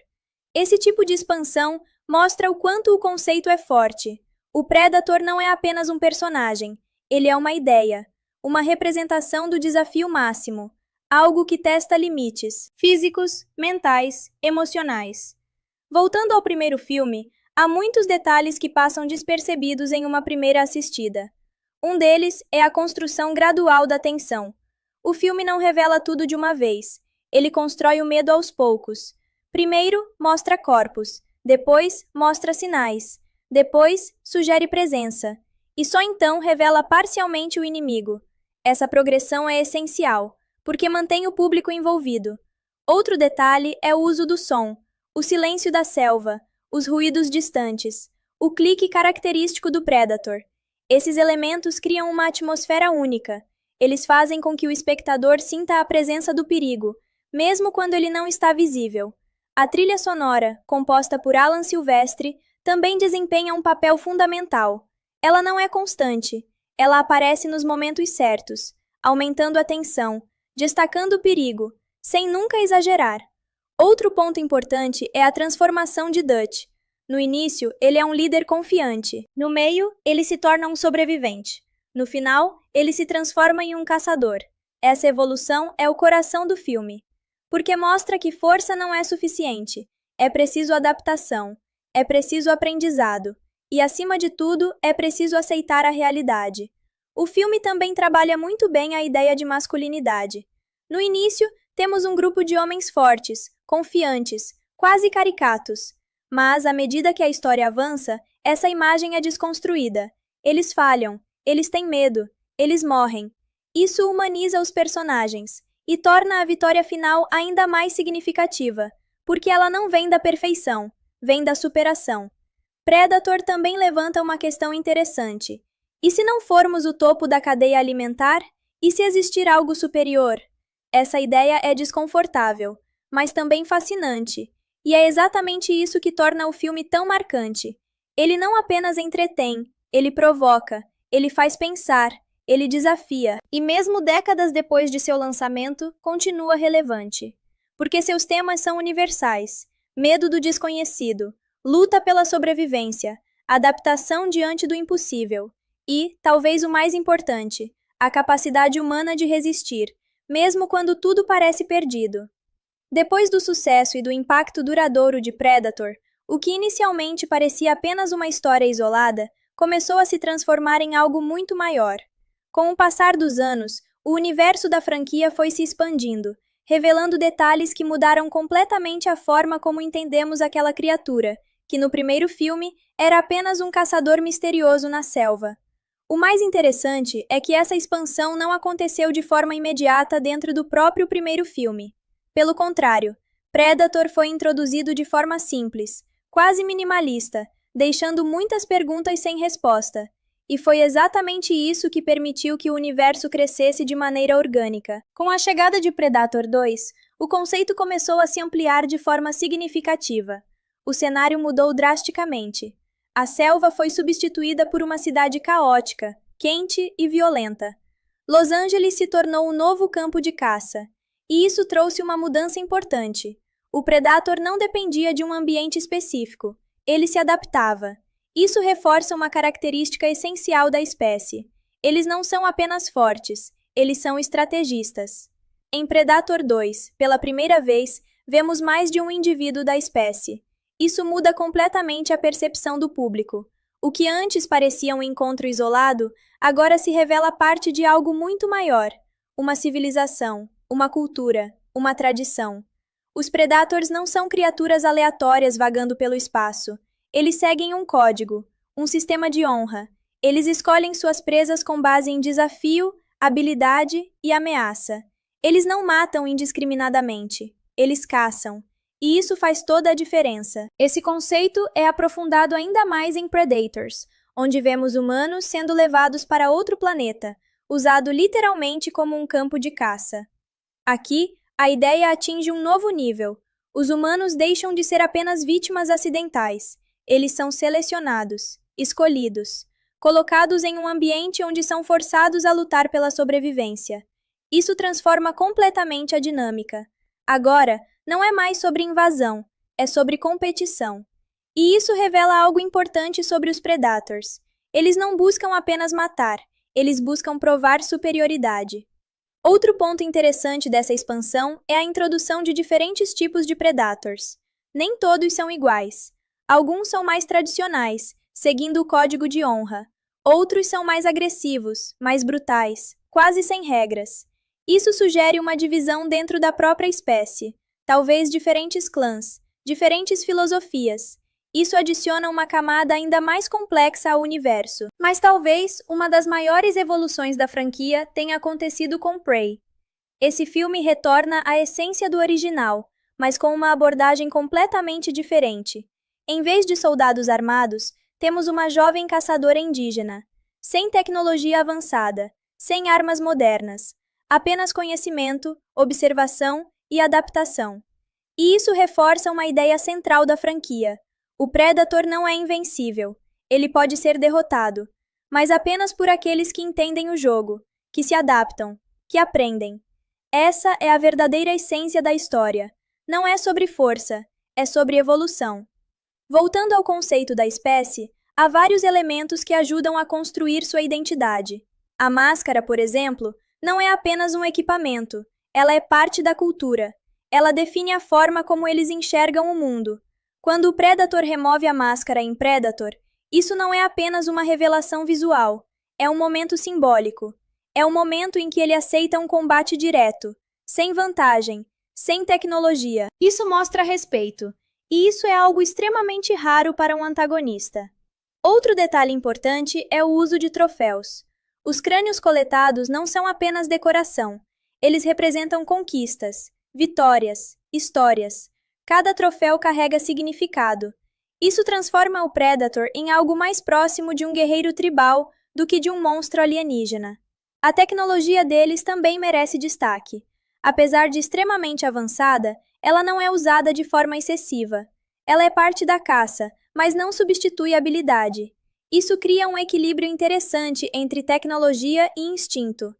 A: Esse tipo de expansão mostra o quanto o conceito é forte. O Predator não é apenas um personagem, ele é uma ideia, uma representação do desafio máximo, algo que testa limites físicos, mentais, emocionais. Voltando ao primeiro filme, há muitos detalhes que passam despercebidos em uma primeira assistida. Um deles é a construção gradual da tensão. O filme não revela tudo de uma vez, ele constrói o medo aos poucos. Primeiro, mostra corpos, depois, mostra sinais, depois, sugere presença, e só então revela parcialmente o inimigo. Essa progressão é essencial, porque mantém o público envolvido. Outro detalhe é o uso do som, o silêncio da selva, os ruídos distantes, o clique característico do Predator. Esses elementos criam uma atmosfera única. Eles fazem com que o espectador sinta a presença do perigo, mesmo quando ele não está visível. A trilha sonora, composta por Alan Silvestre, também desempenha um papel fundamental. Ela não é constante, ela aparece nos momentos certos, aumentando a tensão, destacando o perigo, sem nunca exagerar. Outro ponto importante é a transformação de Dutch. No início, ele é um líder confiante. No meio, ele se torna um sobrevivente. No final, ele se transforma em um caçador. Essa evolução é o coração do filme, porque mostra que força não é suficiente. É preciso adaptação, é preciso aprendizado, e acima de tudo, é preciso aceitar a realidade. O filme também trabalha muito bem a ideia de masculinidade. No início, temos um grupo de homens fortes, confiantes, quase caricatos. Mas, à medida que a história avança, essa imagem é desconstruída. Eles falham, eles têm medo, eles morrem. Isso humaniza os personagens e torna a vitória final ainda mais significativa, porque ela não vem da perfeição, vem da superação. Predator também levanta uma questão interessante. E se não formos o topo da cadeia alimentar? E se existir algo superior? Essa ideia é desconfortável, mas também fascinante. E é exatamente isso que torna o filme tão marcante. Ele não apenas entretém, ele provoca, ele faz pensar, ele desafia. E mesmo décadas depois de seu lançamento, continua relevante. Porque seus temas são universais. Medo do desconhecido, luta pela sobrevivência, adaptação diante do impossível. E, talvez o mais importante, a capacidade humana de resistir, mesmo quando tudo parece perdido. Depois do sucesso e do impacto duradouro de Predator, o que inicialmente parecia apenas uma história isolada, começou a se transformar em algo muito maior. Com o passar dos anos, o universo da franquia foi se expandindo, revelando detalhes que mudaram completamente a forma como entendemos aquela criatura, que no primeiro filme era apenas um caçador misterioso na selva. O mais interessante é que essa expansão não aconteceu de forma imediata dentro do próprio primeiro filme. Pelo contrário, Predator foi introduzido de forma simples, quase minimalista, deixando muitas perguntas sem resposta. E foi exatamente isso que permitiu que o universo crescesse de maneira orgânica. Com a chegada de Predator 2, o conceito começou a se ampliar de forma significativa. O cenário mudou drasticamente. A selva foi substituída por uma cidade caótica, quente e violenta. Los Angeles se tornou um novo campo de caça. E isso trouxe uma mudança importante. O Predator não dependia de um ambiente específico. Ele se adaptava. Isso reforça uma característica essencial da espécie. Eles não são apenas fortes, eles são estrategistas. Em Predator 2, pela primeira vez, vemos mais de um indivíduo da espécie. Isso muda completamente a percepção do público. O que antes parecia um encontro isolado, agora se revela parte de algo muito maior. Uma civilização, uma cultura, uma tradição. Os Predators não são criaturas aleatórias vagando pelo espaço. Eles seguem um código, um sistema de honra. Eles escolhem suas presas com base em desafio, habilidade e ameaça. Eles não matam indiscriminadamente. Eles caçam. E isso faz toda a diferença. Esse conceito é aprofundado ainda mais em Predators, onde vemos humanos sendo levados para outro planeta, usado literalmente como um campo de caça. Aqui, a ideia atinge um novo nível. Os humanos deixam de ser apenas vítimas acidentais. Eles são selecionados, escolhidos, colocados em um ambiente onde são forçados a lutar pela sobrevivência. Isso transforma completamente a dinâmica. Agora, não é mais sobre invasão, é sobre competição. E isso revela algo importante sobre os Predators. Eles não buscam apenas matar, eles buscam provar superioridade. Outro ponto interessante dessa expansão é a introdução de diferentes tipos de Predators. Nem todos são iguais. Alguns são mais tradicionais, seguindo o código de honra. Outros são mais agressivos, mais brutais, quase sem regras. Isso sugere uma divisão dentro da própria espécie, talvez diferentes clãs, diferentes filosofias. Isso adiciona uma camada ainda mais complexa ao universo. Mas talvez uma das maiores evoluções da franquia tenha acontecido com Prey. Esse filme retorna à essência do original, mas com uma abordagem completamente diferente. Em vez de soldados armados, temos uma jovem caçadora indígena, sem tecnologia avançada, sem armas modernas, apenas conhecimento, observação e adaptação. E isso reforça uma ideia central da franquia. O Predator não é invencível. Ele pode ser derrotado, mas apenas por aqueles que entendem o jogo, que se adaptam, que aprendem. Essa é a verdadeira essência da história. Não é sobre força, é sobre evolução. Voltando ao conceito da espécie, há vários elementos que ajudam a construir sua identidade. A máscara, por exemplo, não é apenas um equipamento, ela é parte da cultura. Ela define a forma como eles enxergam o mundo. Quando o Predator remove a máscara em Predator, isso não é apenas uma revelação visual, é um momento simbólico. É o momento em que ele aceita um combate direto, sem vantagem, sem tecnologia. Isso mostra respeito, e isso é algo extremamente raro para um antagonista. Outro detalhe importante é o uso de troféus. Os crânios coletados não são apenas decoração, eles representam conquistas, vitórias, histórias. Cada troféu carrega significado. Isso transforma o Predator em algo mais próximo de um guerreiro tribal do que de um monstro alienígena. A tecnologia deles também merece destaque. Apesar de extremamente avançada, ela não é usada de forma excessiva. Ela é parte da caça, mas não substitui a habilidade. Isso cria um equilíbrio interessante entre tecnologia e instinto.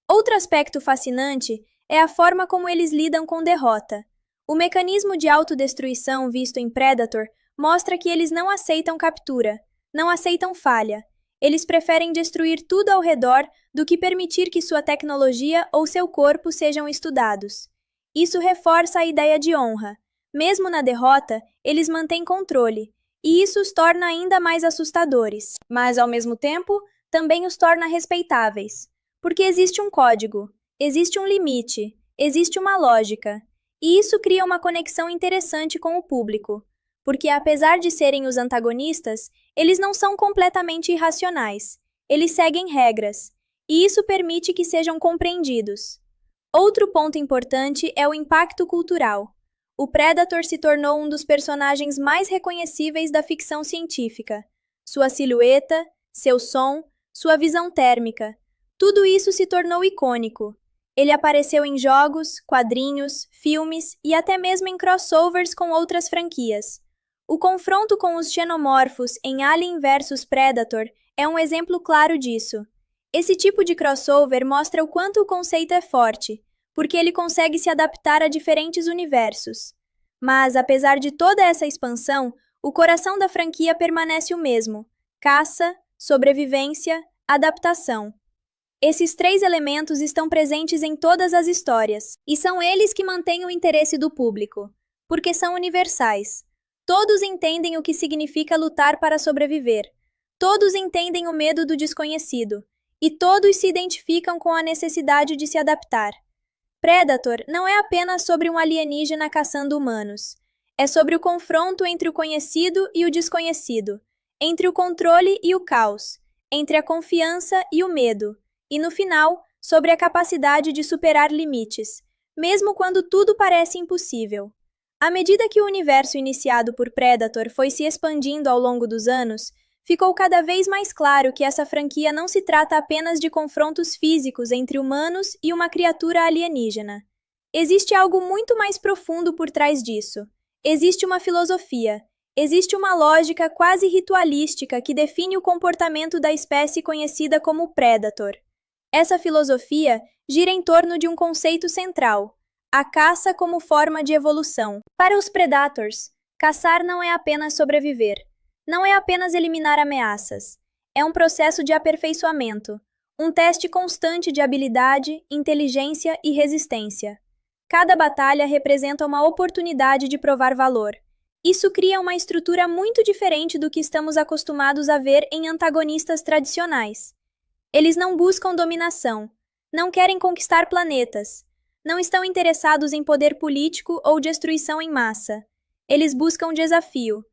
A: Outro aspecto fascinante é a forma como eles lidam com derrota. O mecanismo de autodestruição visto em Predator mostra que eles não aceitam captura, não aceitam falha. Eles preferem destruir tudo ao redor do que permitir que sua tecnologia ou seu corpo sejam estudados. Isso reforça a ideia de honra. Mesmo na derrota, eles mantêm controle, e isso os torna ainda mais assustadores. Mas, ao mesmo tempo, também os torna respeitáveis. Porque existe um código, existe um limite, existe uma lógica. E isso cria uma conexão interessante com o público. Porque, apesar de serem os antagonistas, eles não são completamente irracionais. Eles seguem regras, e isso permite que sejam compreendidos. Outro ponto importante é o impacto cultural. O Predator se tornou um dos personagens mais reconhecíveis da ficção científica. Sua silhueta, seu som, sua visão térmica, tudo isso se tornou icônico. Ele apareceu em jogos, quadrinhos, filmes e até mesmo em crossovers com outras franquias. O confronto com os xenomorfos em Alien vs Predator é um exemplo claro disso. Esse tipo de crossover mostra o quanto o conceito é forte, porque ele consegue se adaptar a diferentes universos. Mas, apesar de toda essa expansão, o coração da franquia permanece o mesmo: caça, sobrevivência, adaptação. Esses três elementos estão presentes em todas as histórias, e são eles que mantêm o interesse do público, porque são universais. Todos entendem o que significa lutar para sobreviver. Todos entendem o medo do desconhecido. E todos se identificam com a necessidade de se adaptar. Predator não é apenas sobre um alienígena caçando humanos. É sobre o confronto entre o conhecido e o desconhecido, entre o controle e o caos, entre a confiança e o medo, e no final, sobre a capacidade de superar limites, mesmo quando tudo parece impossível. À medida que o universo iniciado por Predator foi se expandindo ao longo dos anos, ficou cada vez mais claro que essa franquia não se trata apenas de confrontos físicos entre humanos e uma criatura alienígena. Existe algo muito mais profundo por trás disso. Existe uma filosofia, existe uma lógica quase ritualística que define o comportamento da espécie conhecida como Predator. Essa filosofia gira em torno de um conceito central: a caça como forma de evolução. Para os Predators, caçar não é apenas sobreviver, não é apenas eliminar ameaças. É um processo de aperfeiçoamento, um teste constante de habilidade, inteligência e resistência. Cada batalha representa uma oportunidade de provar valor. Isso cria uma estrutura muito diferente do que estamos acostumados a ver em antagonistas tradicionais. Eles não buscam dominação, não querem conquistar planetas, não estão interessados em poder político ou destruição em massa. Eles buscam desafio.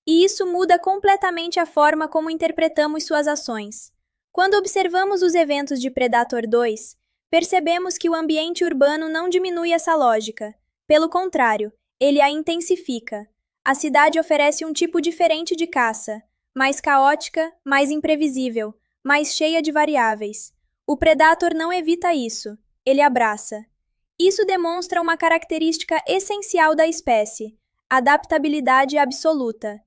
A: E isso muda completamente a forma como interpretamos suas ações. Quando observamos os eventos de Predator 2, percebemos que o ambiente urbano não diminui essa lógica. Pelo contrário, ele a intensifica. A cidade oferece um tipo diferente de caça, mais caótica, mais imprevisível, mais cheia de variáveis. O Predator não evita isso, ele abraça. Isso demonstra uma característica essencial da espécie: adaptabilidade absoluta.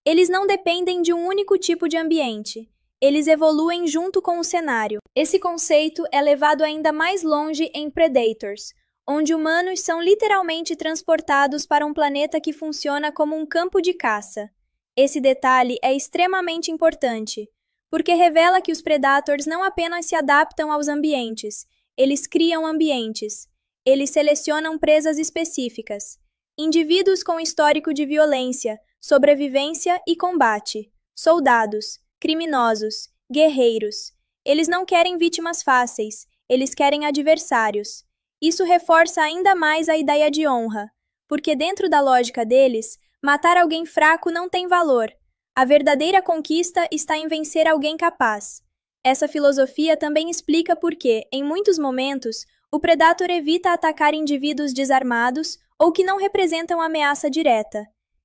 A: Eles não dependem de um único tipo de ambiente. Eles evoluem junto com o cenário. Esse conceito é levado ainda mais longe em Predators, onde humanos são literalmente transportados para um planeta que funciona como um campo de caça. Esse detalhe é extremamente importante, porque revela que os Predators não apenas se adaptam aos ambientes, eles criam ambientes. Eles selecionam presas específicas. Indivíduos com histórico de violência, sobrevivência e combate. Soldados, criminosos, guerreiros. Eles não querem vítimas fáceis, eles querem adversários. Isso reforça ainda mais a ideia de honra, porque dentro da lógica deles, matar alguém fraco não tem valor. A verdadeira conquista está em vencer alguém capaz. Essa filosofia também explica por que, em muitos momentos, o Predator evita atacar indivíduos desarmados ou que não representam ameaça direta.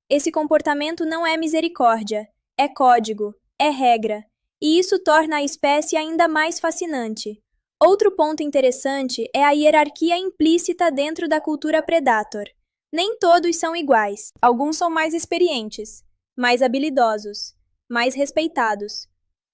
A: Esse comportamento não é misericórdia, é código, é regra, e isso torna a espécie ainda mais fascinante. Outro ponto interessante é a hierarquia implícita dentro da cultura Predator. Nem todos são iguais. Alguns são mais experientes, mais habilidosos, mais respeitados.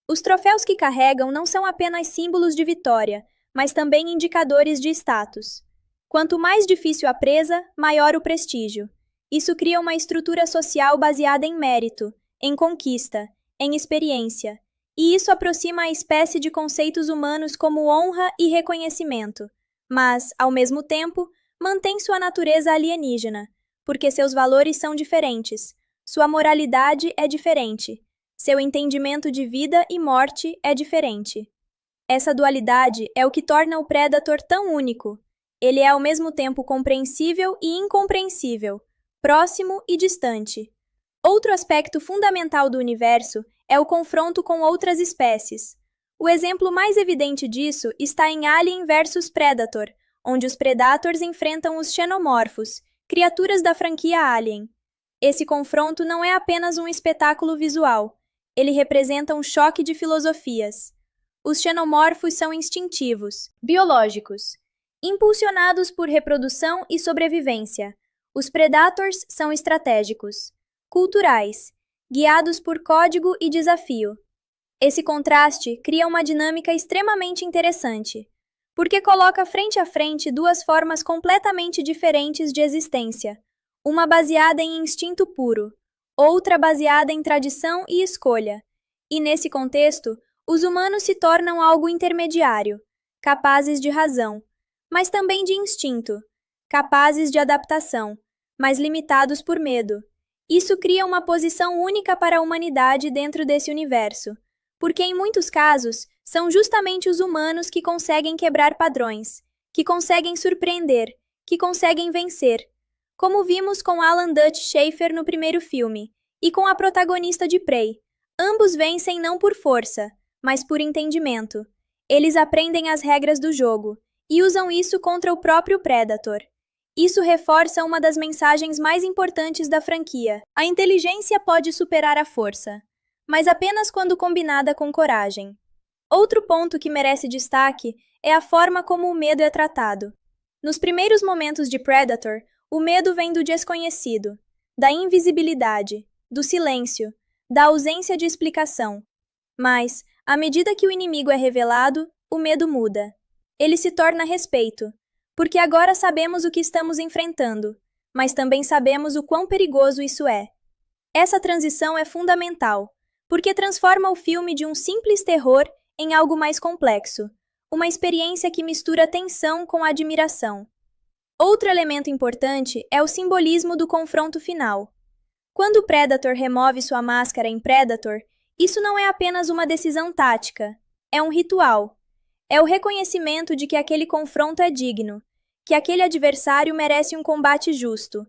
A: Os troféus que carregam não são apenas símbolos de vitória, mas também indicadores de status. Quanto mais difícil a presa, maior o prestígio. Isso cria uma estrutura social baseada em mérito, em conquista, em experiência. E isso aproxima a espécie de conceitos humanos como honra e reconhecimento. Mas, ao mesmo tempo, mantém sua natureza alienígena, porque seus valores são diferentes. Sua moralidade é diferente. Seu entendimento de vida e morte é diferente. Essa dualidade é o que torna o Predator tão único. Ele é ao mesmo tempo compreensível e incompreensível, próximo e distante. Outro aspecto fundamental do universo é o confronto com outras espécies. O exemplo mais evidente disso está em Alien vs Predator, onde os Predators enfrentam os Xenomorphos, criaturas da franquia Alien. Esse confronto não é apenas um espetáculo visual, ele representa um choque de filosofias. Os xenomorfos são instintivos, biológicos, impulsionados por reprodução e sobrevivência. Os Predators são estratégicos, culturais, guiados por código e desafio. Esse contraste cria uma dinâmica extremamente interessante, porque coloca frente a frente duas formas completamente diferentes de existência, uma baseada em instinto puro, outra baseada em tradição e escolha. E nesse contexto, os humanos se tornam algo intermediário, capazes de razão, mas também de instinto, capazes de adaptação, mas limitados por medo. Isso cria uma posição única para a humanidade dentro desse universo, porque em muitos casos, são justamente os humanos que conseguem quebrar padrões, que conseguem surpreender, que conseguem vencer. Como vimos com Alan Dutch Schaefer no primeiro filme, e com a protagonista de Prey. Ambos vencem não por força, mas por entendimento. Eles aprendem as regras do jogo, e usam isso contra o próprio Predator. Isso reforça uma das mensagens mais importantes da franquia. A inteligência pode superar a força, mas apenas quando combinada com coragem. Outro ponto que merece destaque é a forma como o medo é tratado. Nos primeiros momentos de Predator, o medo vem do desconhecido, da invisibilidade, do silêncio, da ausência de explicação. Mas, à medida que o inimigo é revelado, o medo muda. Ele se torna respeito, porque agora sabemos o que estamos enfrentando, mas também sabemos o quão perigoso isso é. Essa transição é fundamental, porque transforma o filme de um simples terror em algo mais complexo, uma experiência que mistura tensão com admiração. Outro elemento importante é o simbolismo do confronto final. Quando o Predator remove sua máscara em Predator, isso não é apenas uma decisão tática, é um ritual. É o reconhecimento de que aquele confronto é digno, que aquele adversário merece um combate justo.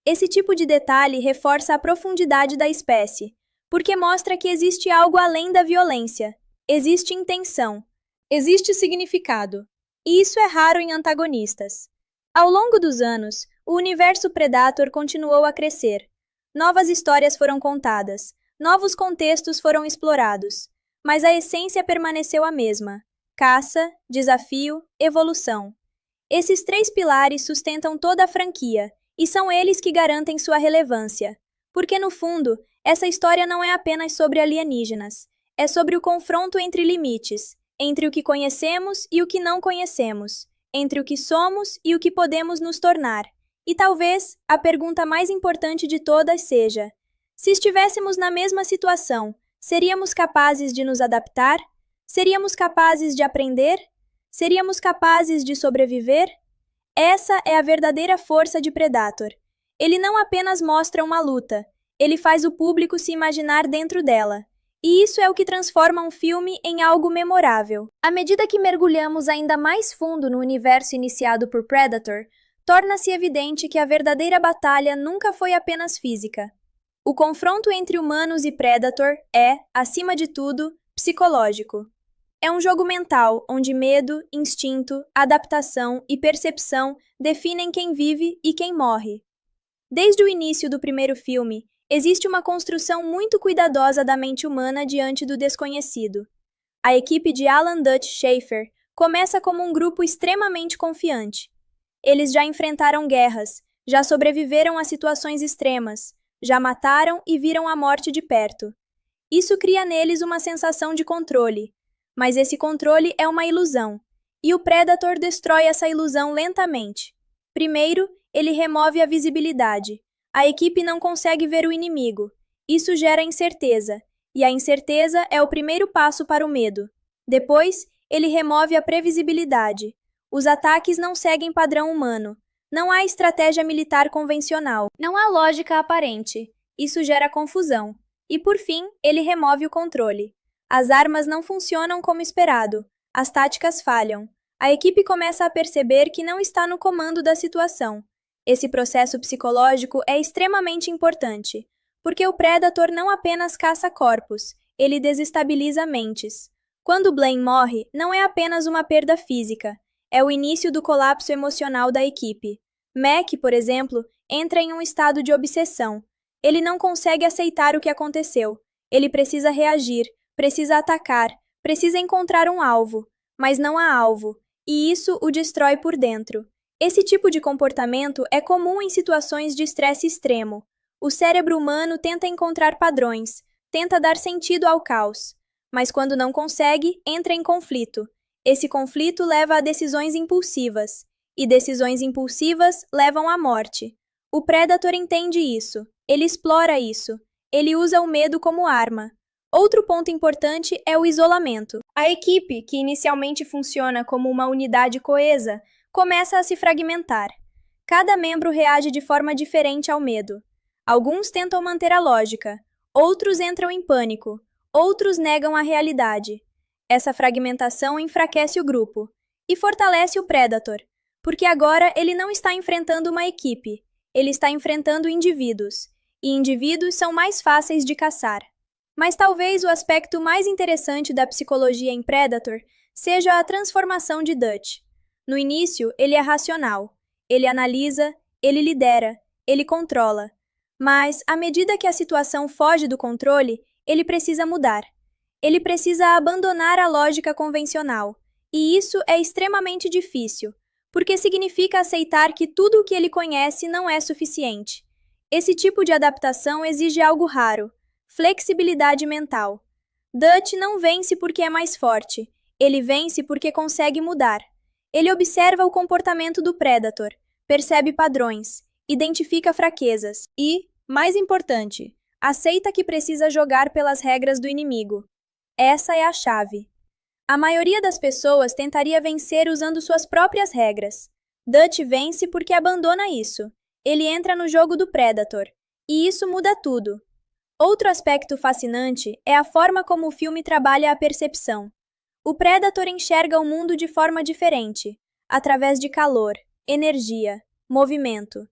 A: Esse tipo de detalhe reforça a profundidade da espécie, porque mostra que existe algo além da violência. Existe intenção, existe significado, e isso é raro em antagonistas. Ao longo dos anos, o universo Predator continuou a crescer. Novas histórias foram contadas, novos contextos foram explorados, mas a essência permaneceu a mesma: caça, desafio, evolução. Esses três pilares sustentam toda a franquia, e são eles que garantem sua relevância. Porque, no fundo, essa história não é apenas sobre alienígenas, é sobre o confronto entre limites, entre o que conhecemos e o que não conhecemos, entre o que somos e o que podemos nos tornar. E talvez a pergunta mais importante de todas seja: se estivéssemos na mesma situação, seríamos capazes de nos adaptar? Seríamos capazes de aprender? Seríamos capazes de sobreviver? Essa é a verdadeira força de Predator. Ele não apenas mostra uma luta, ele faz o público se imaginar dentro dela. E isso é o que transforma um filme em algo memorável. À medida que mergulhamos ainda mais fundo no universo iniciado por Predator, torna-se evidente que a verdadeira batalha nunca foi apenas física. O confronto entre humanos e Predator é, acima de tudo, psicológico. É um jogo mental onde medo, instinto, adaptação e percepção definem quem vive e quem morre. Desde o início do primeiro filme, existe uma construção muito cuidadosa da mente humana diante do desconhecido. A equipe de Alan Dutch Schaefer começa como um grupo extremamente confiante. Eles já enfrentaram guerras, já sobreviveram a situações extremas, já mataram e viram a morte de perto. Isso cria neles uma sensação de controle, mas esse controle é uma ilusão, e o Predator destrói essa ilusão lentamente. Primeiro, ele remove a visibilidade. A equipe não consegue ver o inimigo. Isso gera incerteza, e a incerteza é o primeiro passo para o medo. Depois, ele remove a previsibilidade. Os ataques não seguem padrão humano. Não há estratégia militar convencional. Não há lógica aparente. Isso gera confusão. E por fim, ele remove o controle. As armas não funcionam como esperado. As táticas falham. A equipe começa a perceber que não está no comando da situação. Esse processo psicológico é extremamente importante, porque o Predator não apenas caça corpos, ele desestabiliza mentes. Quando Blaine morre, não é apenas uma perda física, é o início do colapso emocional da equipe. Mac, por exemplo, entra em um estado de obsessão. Ele não consegue aceitar o que aconteceu. Ele precisa reagir, precisa atacar, precisa encontrar um alvo, mas não há alvo, e isso o destrói por dentro. Esse tipo de comportamento é comum em situações de estresse extremo. O cérebro humano tenta encontrar padrões, tenta dar sentido ao caos, mas quando não consegue, entra em conflito. Esse conflito leva a decisões impulsivas, e decisões impulsivas levam à morte. O Predator entende isso, ele explora isso, ele usa o medo como arma. Outro ponto importante é o isolamento. A equipe, que inicialmente funciona como uma unidade coesa, começa a se fragmentar. Cada membro reage de forma diferente ao medo. Alguns tentam manter a lógica, outros entram em pânico, outros negam a realidade. Essa fragmentação enfraquece o grupo e fortalece o Predator, porque agora ele não está enfrentando uma equipe, ele está enfrentando indivíduos, e indivíduos são mais fáceis de caçar. Mas talvez o aspecto mais interessante da psicologia em Predator seja a transformação de Dutch. No início, ele é racional. Ele analisa, ele lidera, ele controla. Mas, à medida que a situação foge do controle, ele precisa mudar. Ele precisa abandonar a lógica convencional. E isso é extremamente difícil, porque significa aceitar que tudo o que ele conhece não é suficiente. Esse tipo de adaptação exige algo raro: flexibilidade mental. Dutch não vence porque é mais forte, ele vence porque consegue mudar. Ele observa o comportamento do Predator, percebe padrões, identifica fraquezas e, mais importante, aceita que precisa jogar pelas regras do inimigo. Essa é a chave. A maioria das pessoas tentaria vencer usando suas próprias regras. Dutch vence porque abandona isso. Ele entra no jogo do Predator. E isso muda tudo. Outro aspecto fascinante é a forma como o filme trabalha a percepção. O Predator enxerga o mundo de forma diferente, através de calor, energia, movimento.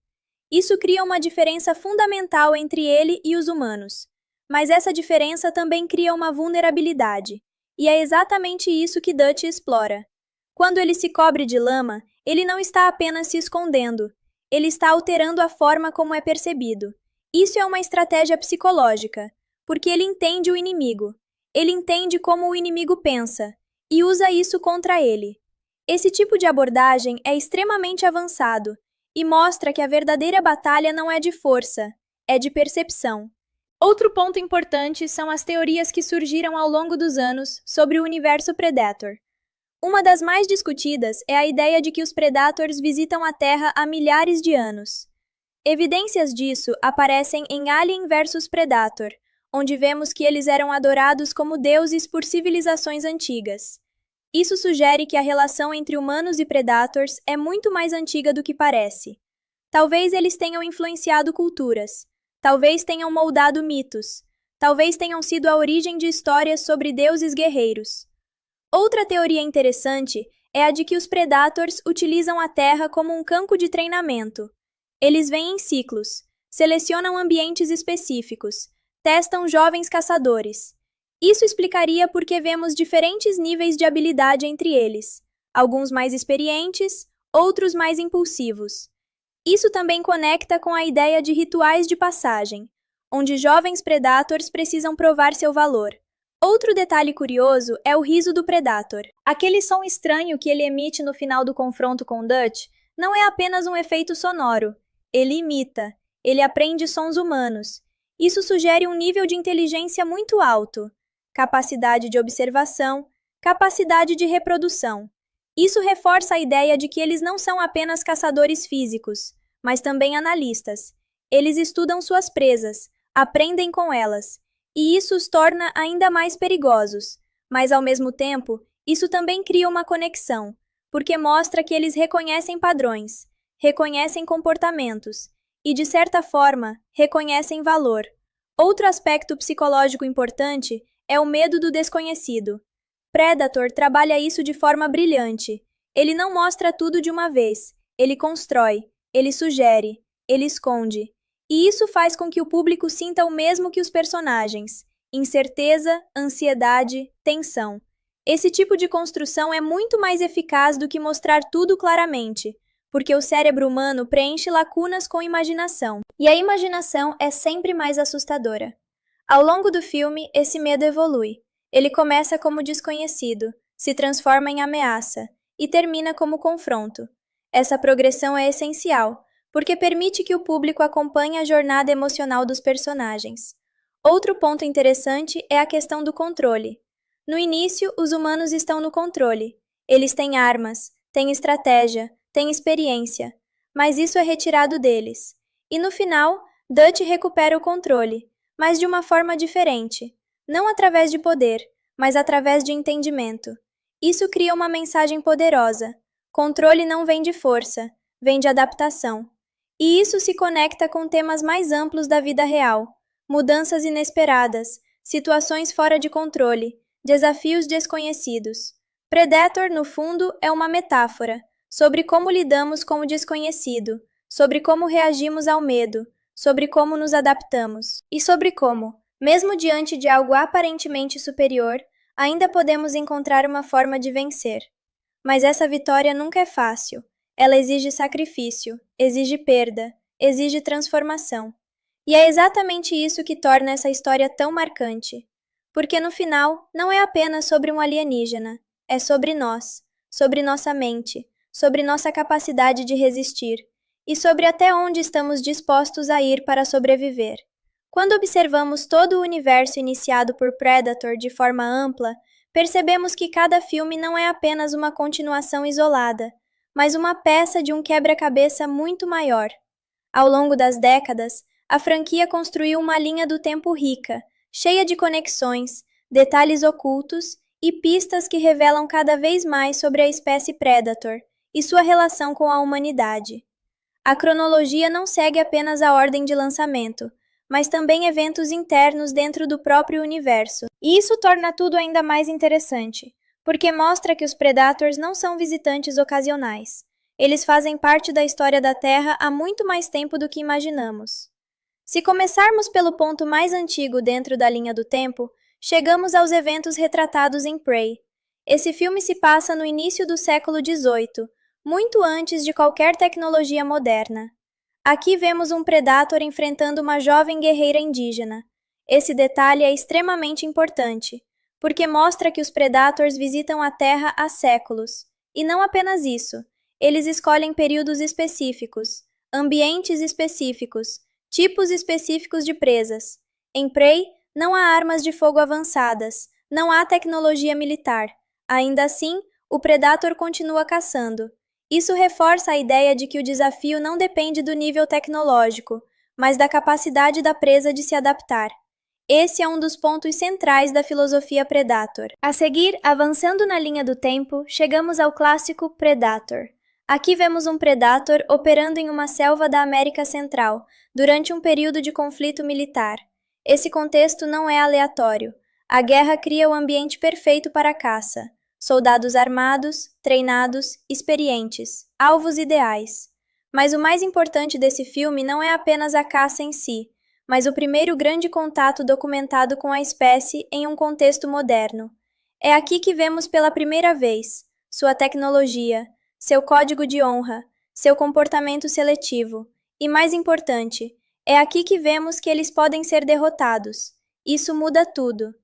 A: Isso cria uma diferença fundamental entre ele e os humanos. Mas essa diferença também cria uma vulnerabilidade. E é exatamente isso que Dutch explora. Quando ele se cobre de lama, ele não está apenas se escondendo, ele está alterando a forma como é percebido. Isso é uma estratégia psicológica, porque ele entende o inimigo. Ele entende como o inimigo pensa e usa isso contra ele. Esse tipo de abordagem é extremamente avançado e mostra que a verdadeira batalha não é de força, é de percepção. Outro ponto importante são as teorias que surgiram ao longo dos anos sobre o universo Predator. Uma das mais discutidas é a ideia de que os Predators visitam a Terra há milhares de anos. Evidências disso aparecem em Alien vs Predator, onde vemos que eles eram adorados como deuses por civilizações antigas. Isso sugere que a relação entre humanos e Predators é muito mais antiga do que parece. Talvez eles tenham influenciado culturas. Talvez tenham moldado mitos. Talvez tenham sido a origem de histórias sobre deuses guerreiros. Outra teoria interessante é a de que os Predators utilizam a Terra como um campo de treinamento. Eles vêm em ciclos, selecionam ambientes específicos, testam jovens caçadores. Isso explicaria por que vemos diferentes níveis de habilidade entre eles, alguns mais experientes, outros mais impulsivos. Isso também conecta com a ideia de rituais de passagem, onde jovens Predators precisam provar seu valor. Outro detalhe curioso é o riso do Predator. Aquele som estranho que ele emite no final do confronto com Dutch não é apenas um efeito sonoro. Ele imita, ele aprende sons humanos. Isso sugere um nível de inteligência muito alto, capacidade de observação, capacidade de reprodução. Isso reforça a ideia de que eles não são apenas caçadores físicos, mas também analistas. Eles estudam suas presas, aprendem com elas, e isso os torna ainda mais perigosos. Mas, ao mesmo tempo, isso também cria uma conexão, porque mostra que eles reconhecem padrões, reconhecem comportamentos e, de certa forma, reconhecem valor. Outro aspecto psicológico importante é o medo do desconhecido. Predator trabalha isso de forma brilhante. Ele não mostra tudo de uma vez. Ele constrói, ele sugere, ele esconde. E isso faz com que o público sinta o mesmo que os personagens: incerteza, ansiedade, tensão. Esse tipo de construção é muito mais eficaz do que mostrar tudo claramente, porque o cérebro humano preenche lacunas com imaginação. E a imaginação é sempre mais assustadora. Ao longo do filme, esse medo evolui. Ele começa como desconhecido, se transforma em ameaça e termina como confronto. Essa progressão é essencial, porque permite que o público acompanhe a jornada emocional dos personagens. Outro ponto interessante é a questão do controle. No início, os humanos estão no controle. Eles têm armas, têm estratégia, têm experiência, mas isso é retirado deles. E no final, Dutch recupera o controle, mas de uma forma diferente. Não através de poder, mas através de entendimento. Isso cria uma mensagem poderosa. Controle não vem de força, vem de adaptação. E isso se conecta com temas mais amplos da vida real: mudanças inesperadas, situações fora de controle, desafios desconhecidos. Predator, no fundo, é uma metáfora sobre como lidamos com o desconhecido, sobre como reagimos ao medo, sobre como nos adaptamos e sobre como, mesmo diante de algo aparentemente superior, ainda podemos encontrar uma forma de vencer. Mas essa vitória nunca é fácil. Ela exige sacrifício, exige perda, exige transformação. E é exatamente isso que torna essa história tão marcante. Porque no final, não é apenas sobre um alienígena, é sobre nós, sobre nossa mente, sobre nossa capacidade de resistir e sobre até onde estamos dispostos a ir para sobreviver. Quando observamos todo o universo iniciado por Predator de forma ampla, percebemos que cada filme não é apenas uma continuação isolada, mas uma peça de um quebra-cabeça muito maior. Ao longo das décadas, a franquia construiu uma linha do tempo rica, cheia de conexões, detalhes ocultos e pistas que revelam cada vez mais sobre a espécie Predator e sua relação com a humanidade. A cronologia não segue apenas a ordem de lançamento, mas também eventos internos dentro do próprio universo. E isso torna tudo ainda mais interessante, porque mostra que os Predators não são visitantes ocasionais. Eles fazem parte da história da Terra há muito mais tempo do que imaginamos. Se começarmos pelo ponto mais antigo dentro da linha do tempo, chegamos aos eventos retratados em Prey. Esse filme se passa no início do século XVIII, muito antes de qualquer tecnologia moderna. Aqui vemos um Predator enfrentando uma jovem guerreira indígena. Esse detalhe é extremamente importante, porque mostra que os Predators visitam a Terra há séculos. E não apenas isso, eles escolhem períodos específicos, ambientes específicos, tipos específicos de presas. Em Prey, não há armas de fogo avançadas, não há tecnologia militar. Ainda assim, o Predator continua caçando. Isso reforça a ideia de que o desafio não depende do nível tecnológico, mas da capacidade da presa de se adaptar. Esse é um dos pontos centrais da filosofia Predator. A seguir, avançando na linha do tempo, chegamos ao clássico Predator. Aqui vemos um Predator operando em uma selva da América Central, durante um período de conflito militar. Esse contexto não é aleatório. A guerra cria o ambiente perfeito para a caça. Soldados armados, treinados, experientes, alvos ideais. Mas o mais importante desse filme não é apenas a caça em si, mas o primeiro grande contato documentado com a espécie em um contexto moderno. É aqui que vemos pela primeira vez sua tecnologia, seu código de honra, seu comportamento seletivo. E mais importante, é aqui que vemos que eles podem ser derrotados. Isso muda tudo.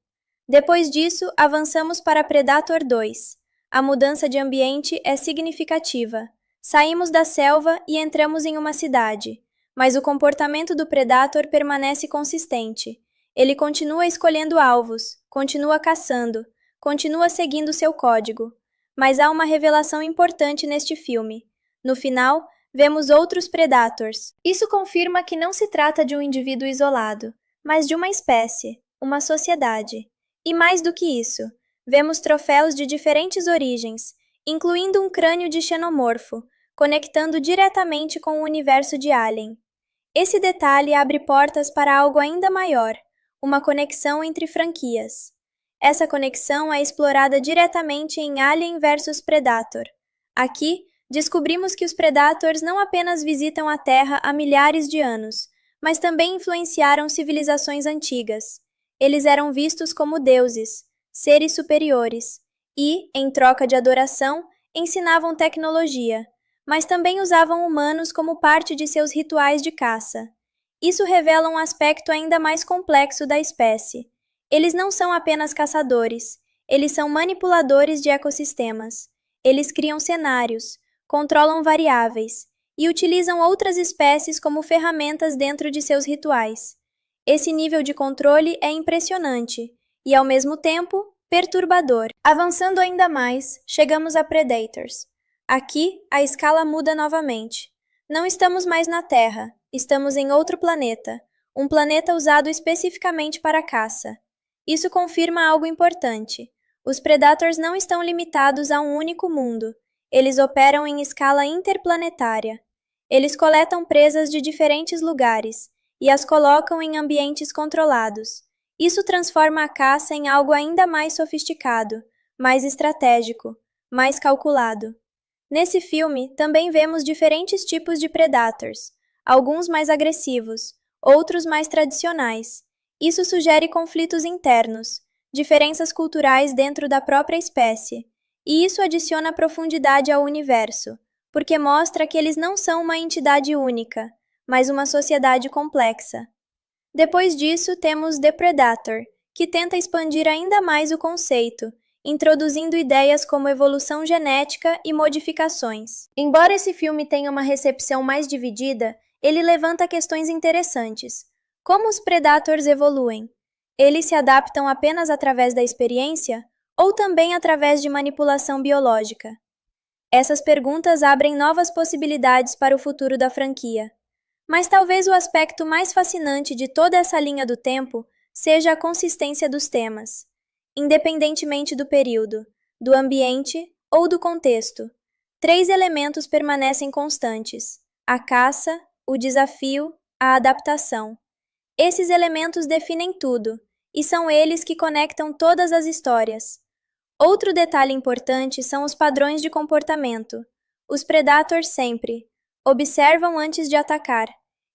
A: Depois disso, avançamos para Predator 2. A mudança de ambiente é significativa. Saímos da selva e entramos em uma cidade, mas o comportamento do Predator permanece consistente. Ele continua escolhendo alvos, continua caçando, continua seguindo seu código. Mas há uma revelação importante neste filme. No final, vemos outros Predators. Isso confirma que não se trata de um indivíduo isolado, mas de uma espécie, uma sociedade. E mais do que isso, vemos troféus de diferentes origens, incluindo um crânio de xenomorfo, conectando diretamente com o universo de Alien. Esse detalhe abre portas para algo ainda maior, uma conexão entre franquias. Essa conexão é explorada diretamente em Alien vs Predator. Aqui, descobrimos que os Predators não apenas visitam a Terra há milhares de anos, mas também influenciaram civilizações antigas. Eles eram vistos como deuses, seres superiores, e, em troca de adoração, ensinavam tecnologia, mas também usavam humanos como parte de seus rituais de caça. Isso revela um aspecto ainda mais complexo da espécie. Eles não são apenas caçadores, eles são manipuladores de ecossistemas. Eles criam cenários, controlam variáveis e utilizam outras espécies como ferramentas dentro de seus rituais. Esse nível de controle é impressionante e, ao mesmo tempo, perturbador. Avançando ainda mais, chegamos a Predators. Aqui, a escala muda novamente. Não estamos mais na Terra, estamos em outro planeta, um planeta usado especificamente para caça. Isso confirma algo importante. Os Predators não estão limitados a um único mundo. Eles operam em escala interplanetária. Eles coletam presas de diferentes lugares e as colocam em ambientes controlados. Isso transforma a caça em algo ainda mais sofisticado, mais estratégico, mais calculado. Nesse filme, também vemos diferentes tipos de Predators, alguns mais agressivos, outros mais tradicionais. Isso sugere conflitos internos, diferenças culturais dentro da própria espécie, e isso adiciona profundidade ao universo, porque mostra que eles não são uma entidade única, mas uma sociedade complexa. Depois disso, temos The Predator, que tenta expandir ainda mais o conceito introduzindo ideias como evolução genética e modificações. Embora esse filme tenha uma recepção mais dividida, ele levanta questões interessantes. Como os Predators evoluem? Eles se adaptam apenas através da experiência ou também através de manipulação biológica? Essas perguntas abrem novas possibilidades para o futuro da franquia. Mas talvez o aspecto mais fascinante de toda essa linha do tempo seja a consistência dos temas. Independentemente do período, do ambiente ou do contexto, 3 elementos permanecem constantes: a caça, o desafio, a adaptação. Esses elementos definem tudo, e são eles que conectam todas as histórias. Outro detalhe importante são os padrões de comportamento. Os Predators sempre observam antes de atacar,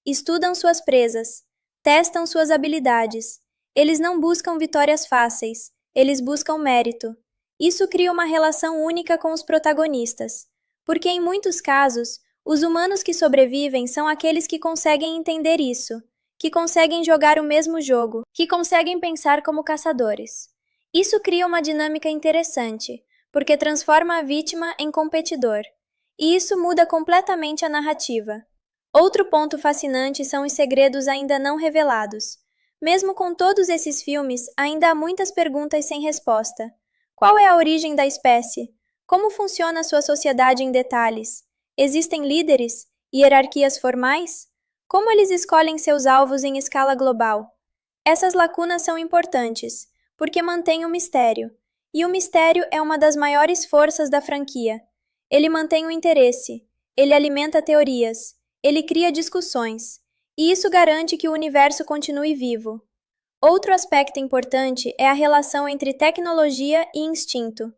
A: estudam suas presas, testam suas habilidades. Eles não buscam vitórias fáceis, eles buscam mérito. Isso cria uma relação única com os protagonistas, porque em muitos casos, os humanos que sobrevivem são aqueles que conseguem entender isso, que conseguem jogar o mesmo jogo, que conseguem pensar como caçadores. Isso cria uma dinâmica interessante, porque transforma a vítima em competidor, e isso muda completamente a narrativa. Outro ponto fascinante são os segredos ainda não revelados. Mesmo com todos esses filmes, ainda há muitas perguntas sem resposta. Qual é a origem da espécie? Como funciona sua sociedade em detalhes? Existem líderes? Hierarquias formais? Como eles escolhem seus alvos em escala global? Essas lacunas são importantes, porque mantêm o mistério. E o mistério é uma das maiores forças da franquia. Ele mantém o interesse, ele alimenta teorias, ele cria discussões, e isso garante que o universo continue vivo. Outro aspecto importante é a relação entre tecnologia e instinto.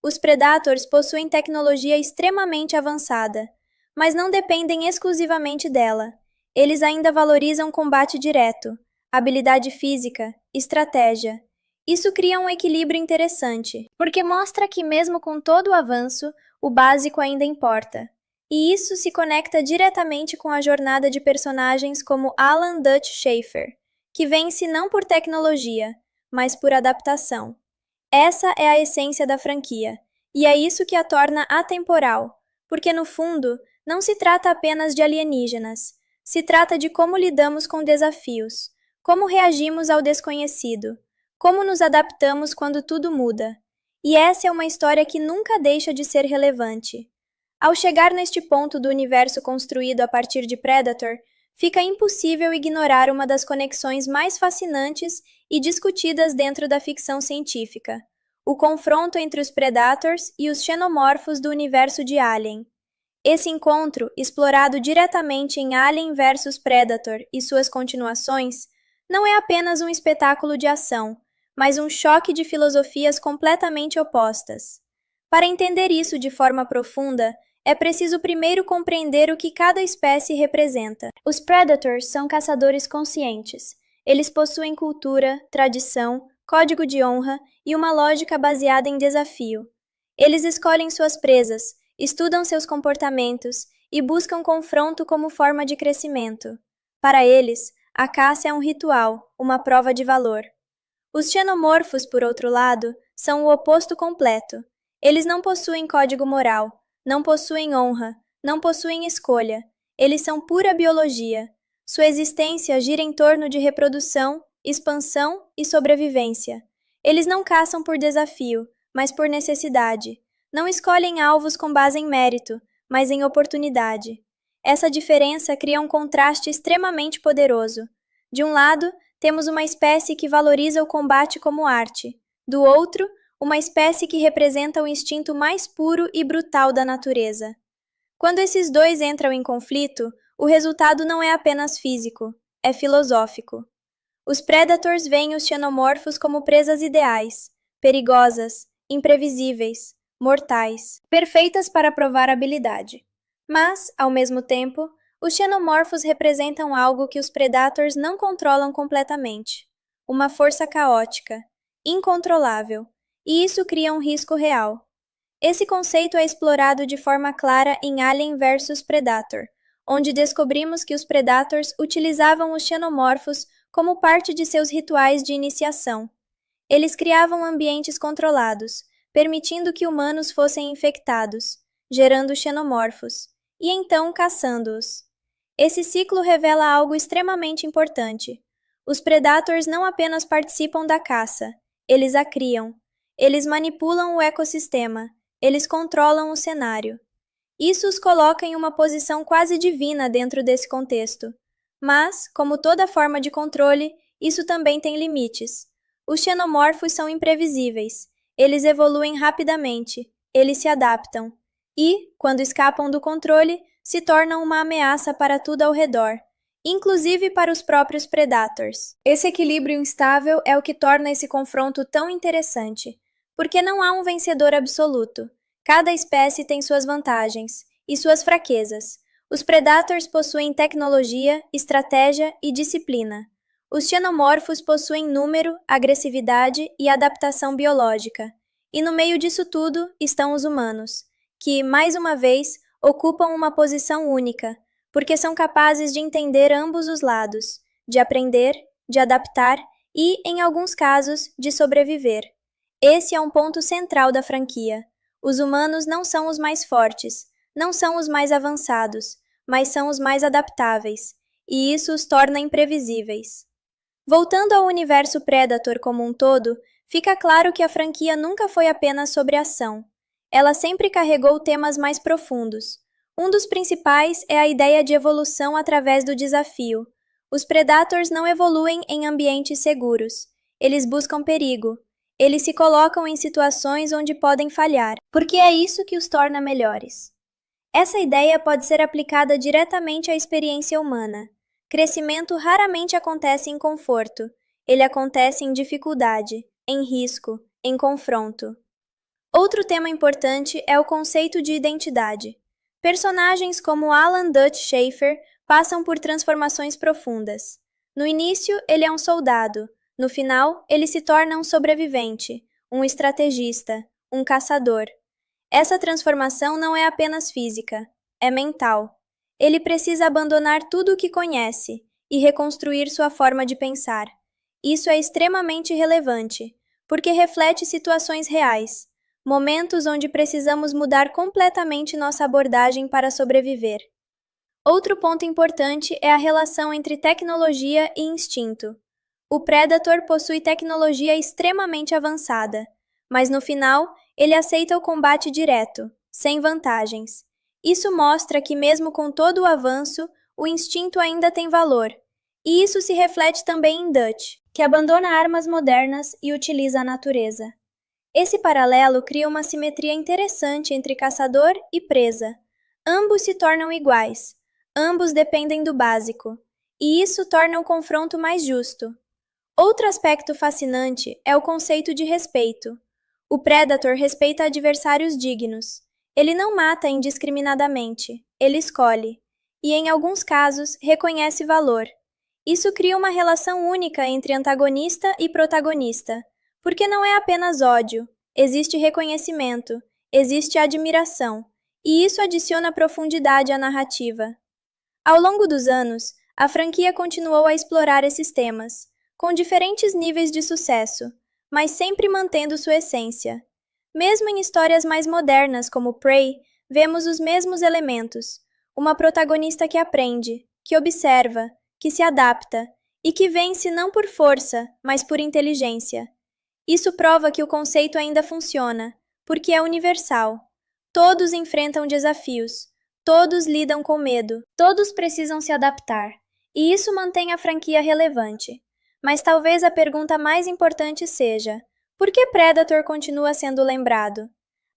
A: Os Predators possuem tecnologia extremamente avançada, mas não dependem exclusivamente dela. Eles ainda valorizam combate direto, habilidade física, estratégia. Isso cria um equilíbrio interessante, porque mostra que mesmo com todo o avanço, o básico ainda importa. E isso se conecta diretamente com a jornada de personagens como Alan Dutch Schaefer, que vence não por tecnologia, mas por adaptação. Essa é a essência da franquia, e é isso que a torna atemporal, porque no fundo, não se trata apenas de alienígenas, se trata de como lidamos com desafios, como reagimos ao desconhecido, como nos adaptamos quando tudo muda. E essa é uma história que nunca deixa de ser relevante. Ao chegar neste ponto do universo construído a partir de Predator, fica impossível ignorar uma das conexões mais fascinantes e discutidas dentro da ficção científica: o confronto entre os Predators e os xenomorfos do universo de Alien. Esse encontro, explorado diretamente em Alien vs Predator e suas continuações, não é apenas um espetáculo de ação, mas um choque de filosofias completamente opostas. Para entender isso de forma profunda, é preciso primeiro compreender o que cada espécie representa. Os Predators são caçadores conscientes. Eles possuem cultura, tradição, código de honra e uma lógica baseada em desafio. Eles escolhem suas presas, estudam seus comportamentos e buscam confronto como forma de crescimento. Para eles, a caça é um ritual, uma prova de valor. Os xenomorfos, por outro lado, são o oposto completo. Eles não possuem código moral, não possuem honra, não possuem escolha. Eles são pura biologia. Sua existência gira em torno de reprodução, expansão e sobrevivência. Eles não caçam por desafio, mas por necessidade. Não escolhem alvos com base em mérito, mas em oportunidade. Essa diferença cria um contraste extremamente poderoso. De um lado, temos uma espécie que valoriza o combate como arte. Do outro, uma espécie que representa o instinto mais puro e brutal da natureza. Quando esses dois entram em conflito, o resultado não é apenas físico, é filosófico. Os Predators veem os xenomorfos como presas ideais, perigosas, imprevisíveis, mortais, perfeitas para provar habilidade. Mas, ao mesmo tempo, os xenomorfos representam algo que os Predators não controlam completamente: uma força caótica, incontrolável, e isso cria um risco real. Esse conceito é explorado de forma clara em Alien vs Predator, onde descobrimos que os Predators utilizavam os xenomorfos como parte de seus rituais de iniciação. Eles criavam ambientes controlados, permitindo que humanos fossem infectados, gerando xenomorfos, e então caçando-os. Esse ciclo revela algo extremamente importante. Os Predators não apenas participam da caça, eles a criam. Eles manipulam o ecossistema, eles controlam o cenário. Isso os coloca em uma posição quase divina dentro desse contexto. Mas, como toda forma de controle, isso também tem limites. Os xenomorfos são imprevisíveis. Eles evoluem rapidamente, eles se adaptam. E, quando escapam do controle, se tornam uma ameaça para tudo ao redor, inclusive para os próprios Predators. Esse equilíbrio instável é o que torna esse confronto tão interessante, porque não há um vencedor absoluto. Cada espécie tem suas vantagens e suas fraquezas. Os Predators possuem tecnologia, estratégia e disciplina. Os xenomorfos possuem número, agressividade e adaptação biológica. E no meio disso tudo estão os humanos, que, mais uma vez, ocupam uma posição única, porque são capazes de entender ambos os lados, de aprender, de adaptar e, em alguns casos, de sobreviver. Esse é um ponto central da franquia. Os humanos não são os mais fortes, não são os mais avançados, mas são os mais adaptáveis, e isso os torna imprevisíveis. Voltando ao universo Predator como um todo, fica claro que a franquia nunca foi apenas sobre ação. Ela sempre carregou temas mais profundos. Um dos principais é a ideia de evolução através do desafio. Os Predators não evoluem em ambientes seguros. Eles buscam perigo. Eles se colocam em situações onde podem falhar, porque é isso que os torna melhores. Essa ideia pode ser aplicada diretamente à experiência humana. Crescimento raramente acontece em conforto. Ele acontece em dificuldade, em risco, em confronto. Outro tema importante é o conceito de identidade. Personagens como Alan Dutch Schaefer passam por transformações profundas. No início, ele é um soldado. No final, ele se torna um sobrevivente, um estrategista, um caçador. Essa transformação não é apenas física, é mental. Ele precisa abandonar tudo o que conhece e reconstruir sua forma de pensar. Isso é extremamente relevante, porque reflete situações reais, momentos onde precisamos mudar completamente nossa abordagem para sobreviver. Outro ponto importante é a relação entre tecnologia e instinto. O Predator possui tecnologia extremamente avançada, mas no final, ele aceita o combate direto, sem vantagens. Isso mostra que mesmo com todo o avanço, o instinto ainda tem valor. E isso se reflete também em Dutch, que abandona armas modernas e utiliza a natureza. Esse paralelo cria uma simetria interessante entre caçador e presa. Ambos se tornam iguais, ambos dependem do básico, e isso torna o confronto mais justo. Outro aspecto fascinante é o conceito de respeito. O Predator respeita adversários dignos. Ele não mata indiscriminadamente, ele escolhe, e em alguns casos reconhece valor. Isso cria uma relação única entre antagonista e protagonista, porque não é apenas ódio, existe reconhecimento, existe admiração, e isso adiciona profundidade à narrativa. Ao longo dos anos, a franquia continuou a explorar esses temas, com diferentes níveis de sucesso, mas sempre mantendo sua essência. Mesmo em histórias mais modernas como Prey, vemos os mesmos elementos: uma protagonista que aprende, que observa, que se adapta e que vence não por força, mas por inteligência. Isso prova que o conceito ainda funciona, porque é universal. Todos enfrentam desafios, todos lidam com medo, todos precisam se adaptar, e isso mantém a franquia relevante. Mas talvez a pergunta mais importante seja: por que Predator continua sendo lembrado?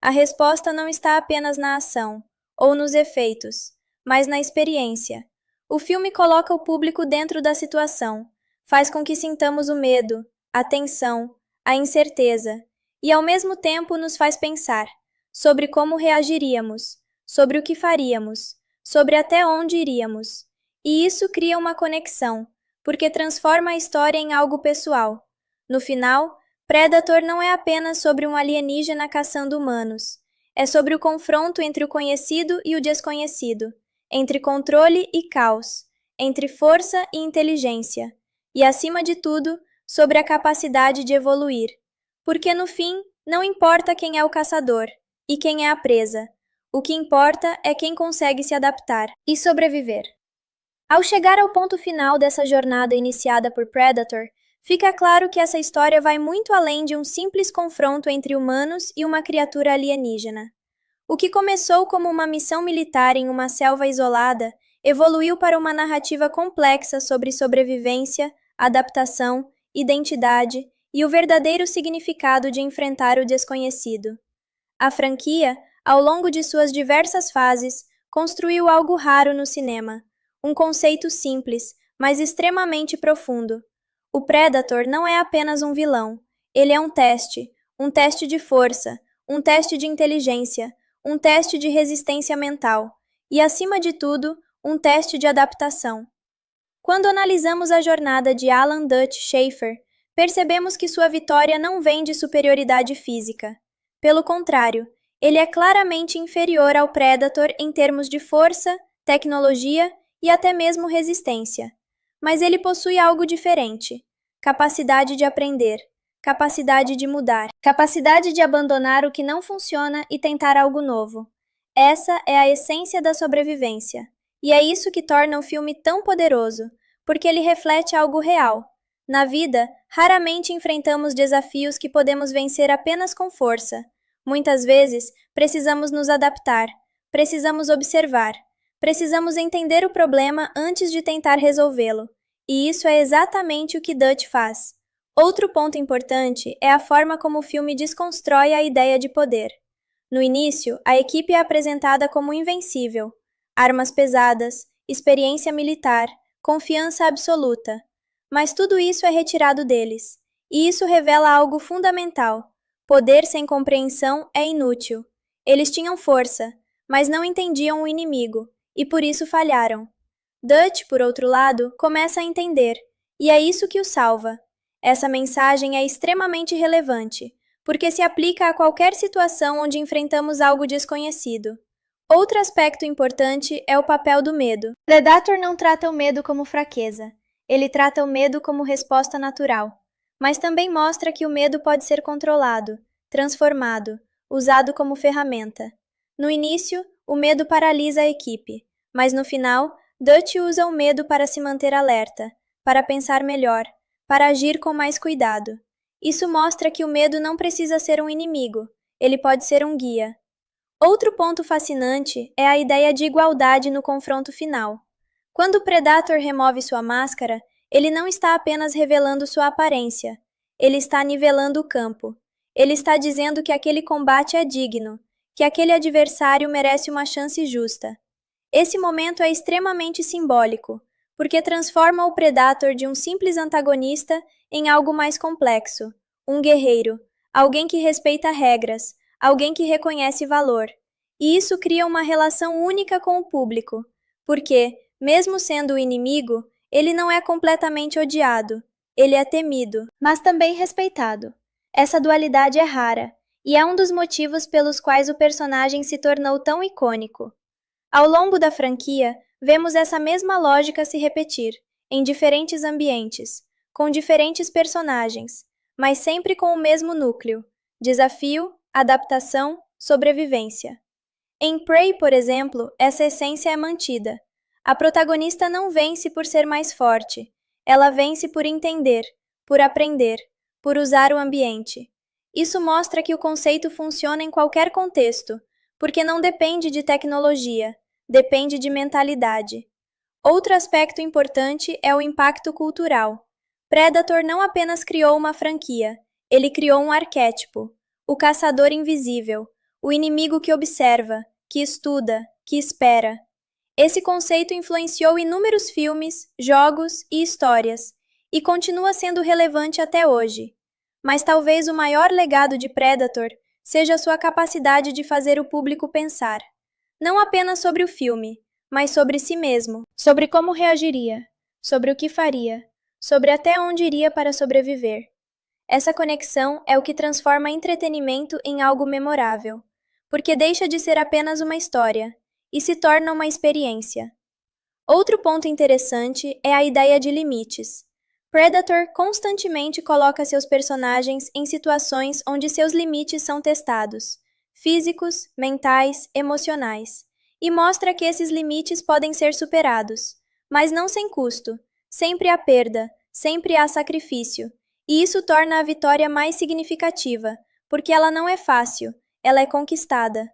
A: A resposta não está apenas na ação, ou nos efeitos, mas na experiência. O filme coloca o público dentro da situação, faz com que sintamos o medo, a tensão, a incerteza, e ao mesmo tempo nos faz pensar sobre como reagiríamos, sobre o que faríamos, sobre até onde iríamos. E isso cria uma conexão, porque transforma a história em algo pessoal. No final, Predator não é apenas sobre um alienígena caçando humanos. É sobre o confronto entre o conhecido e o desconhecido, entre controle e caos, entre força e inteligência, e, acima de tudo, sobre a capacidade de evoluir. Porque, no fim, Não importa quem é o caçador e quem é a presa. O que importa é quem consegue se adaptar e sobreviver. Ao chegar ao ponto final dessa jornada iniciada por Predator, fica claro que essa história vai muito além de um simples confronto entre humanos e uma criatura alienígena. O que começou como uma missão militar em uma selva isolada evoluiu para uma narrativa complexa sobre sobrevivência, adaptação, identidade e o verdadeiro significado de enfrentar o desconhecido. A franquia, ao longo de suas diversas fases, construiu algo raro no cinema, um conceito simples, mas extremamente profundo. O Predator não é apenas um vilão, ele é um teste de força, um teste de inteligência, um teste de resistência mental e, acima de tudo, um teste de adaptação. Quando analisamos a jornada de Alan Dutch Schaefer, percebemos que sua vitória não vem de superioridade física. Pelo contrário, ele é claramente inferior ao Predator em termos de força, tecnologia e até mesmo resistência. Mas ele possui algo diferente: capacidade de aprender, capacidade de mudar, capacidade de abandonar o que não funciona e tentar algo novo. Essa é a essência da sobrevivência. E é isso que torna o filme tão poderoso, porque ele reflete algo real. Na vida, raramente enfrentamos desafios que podemos vencer apenas com força. Muitas vezes, precisamos nos adaptar, precisamos observar, precisamos entender o problema antes de tentar resolvê-lo. E isso é exatamente o que Dutch faz. Outro ponto importante é a forma como o filme desconstrói a ideia de poder. No início, a equipe é apresentada como invencível. Armas pesadas, experiência militar, confiança absoluta. Mas tudo isso é retirado deles. E isso revela algo fundamental. Poder sem compreensão é inútil. Eles tinham força, mas não entendiam o inimigo, e por isso falharam. Dutch, por outro lado, começa a entender, e é isso que o salva. Essa mensagem é extremamente relevante, porque se aplica a qualquer situação onde enfrentamos algo desconhecido. Outro aspecto importante é o papel do medo. Predator não trata o medo como fraqueza. Ele trata o medo como resposta natural. Mas também mostra que o medo pode ser controlado, transformado, usado como ferramenta. No início, o medo paralisa a equipe, mas no final, Dutch usa o medo para se manter alerta, para pensar melhor, para agir com mais cuidado. Isso mostra que o medo não precisa ser um inimigo, ele pode ser um guia. Outro ponto fascinante é a ideia de igualdade no confronto final. Quando o Predator remove sua máscara, ele não está apenas revelando sua aparência, ele está nivelando o campo. Ele está dizendo que aquele combate é digno, que aquele adversário merece uma chance justa. Esse momento é extremamente simbólico, porque transforma o Predator de um simples antagonista em algo mais complexo, um guerreiro, alguém que respeita regras, alguém que reconhece valor. E isso cria uma relação única com o público, porque, mesmo sendo o inimigo, ele não é completamente odiado, ele é temido, mas também respeitado. Essa dualidade é rara, e é um dos motivos pelos quais o personagem se tornou tão icônico. Ao longo da franquia, vemos essa mesma lógica se repetir, em diferentes ambientes, com diferentes personagens, mas sempre com o mesmo núcleo: desafio, adaptação, sobrevivência. Em Prey, por exemplo, essa essência é mantida. A protagonista não vence por ser mais forte, ela vence por entender, por aprender, por usar o ambiente. Isso mostra que o conceito funciona em qualquer contexto, porque não depende de tecnologia, depende de mentalidade. Outro aspecto importante é o impacto cultural. Predator não apenas criou uma franquia, ele criou um arquétipo: o caçador invisível, o inimigo que observa, que estuda, que espera. Esse conceito influenciou inúmeros filmes, jogos e histórias, e continua sendo relevante até hoje. Mas talvez o maior legado de Predator seja sua capacidade de fazer o público pensar, não apenas sobre o filme, mas sobre si mesmo, sobre como reagiria, sobre o que faria, sobre até onde iria para sobreviver. Essa conexão é o que transforma entretenimento em algo memorável, porque deixa de ser apenas uma história e se torna uma experiência. Outro ponto interessante é a ideia de limites. Predator constantemente coloca seus personagens em situações onde seus limites são testados, físicos, mentais, emocionais, e mostra que esses limites podem ser superados, mas não sem custo. Sempre há perda, sempre há sacrifício, e isso torna a vitória mais significativa, porque ela não é fácil, ela é conquistada.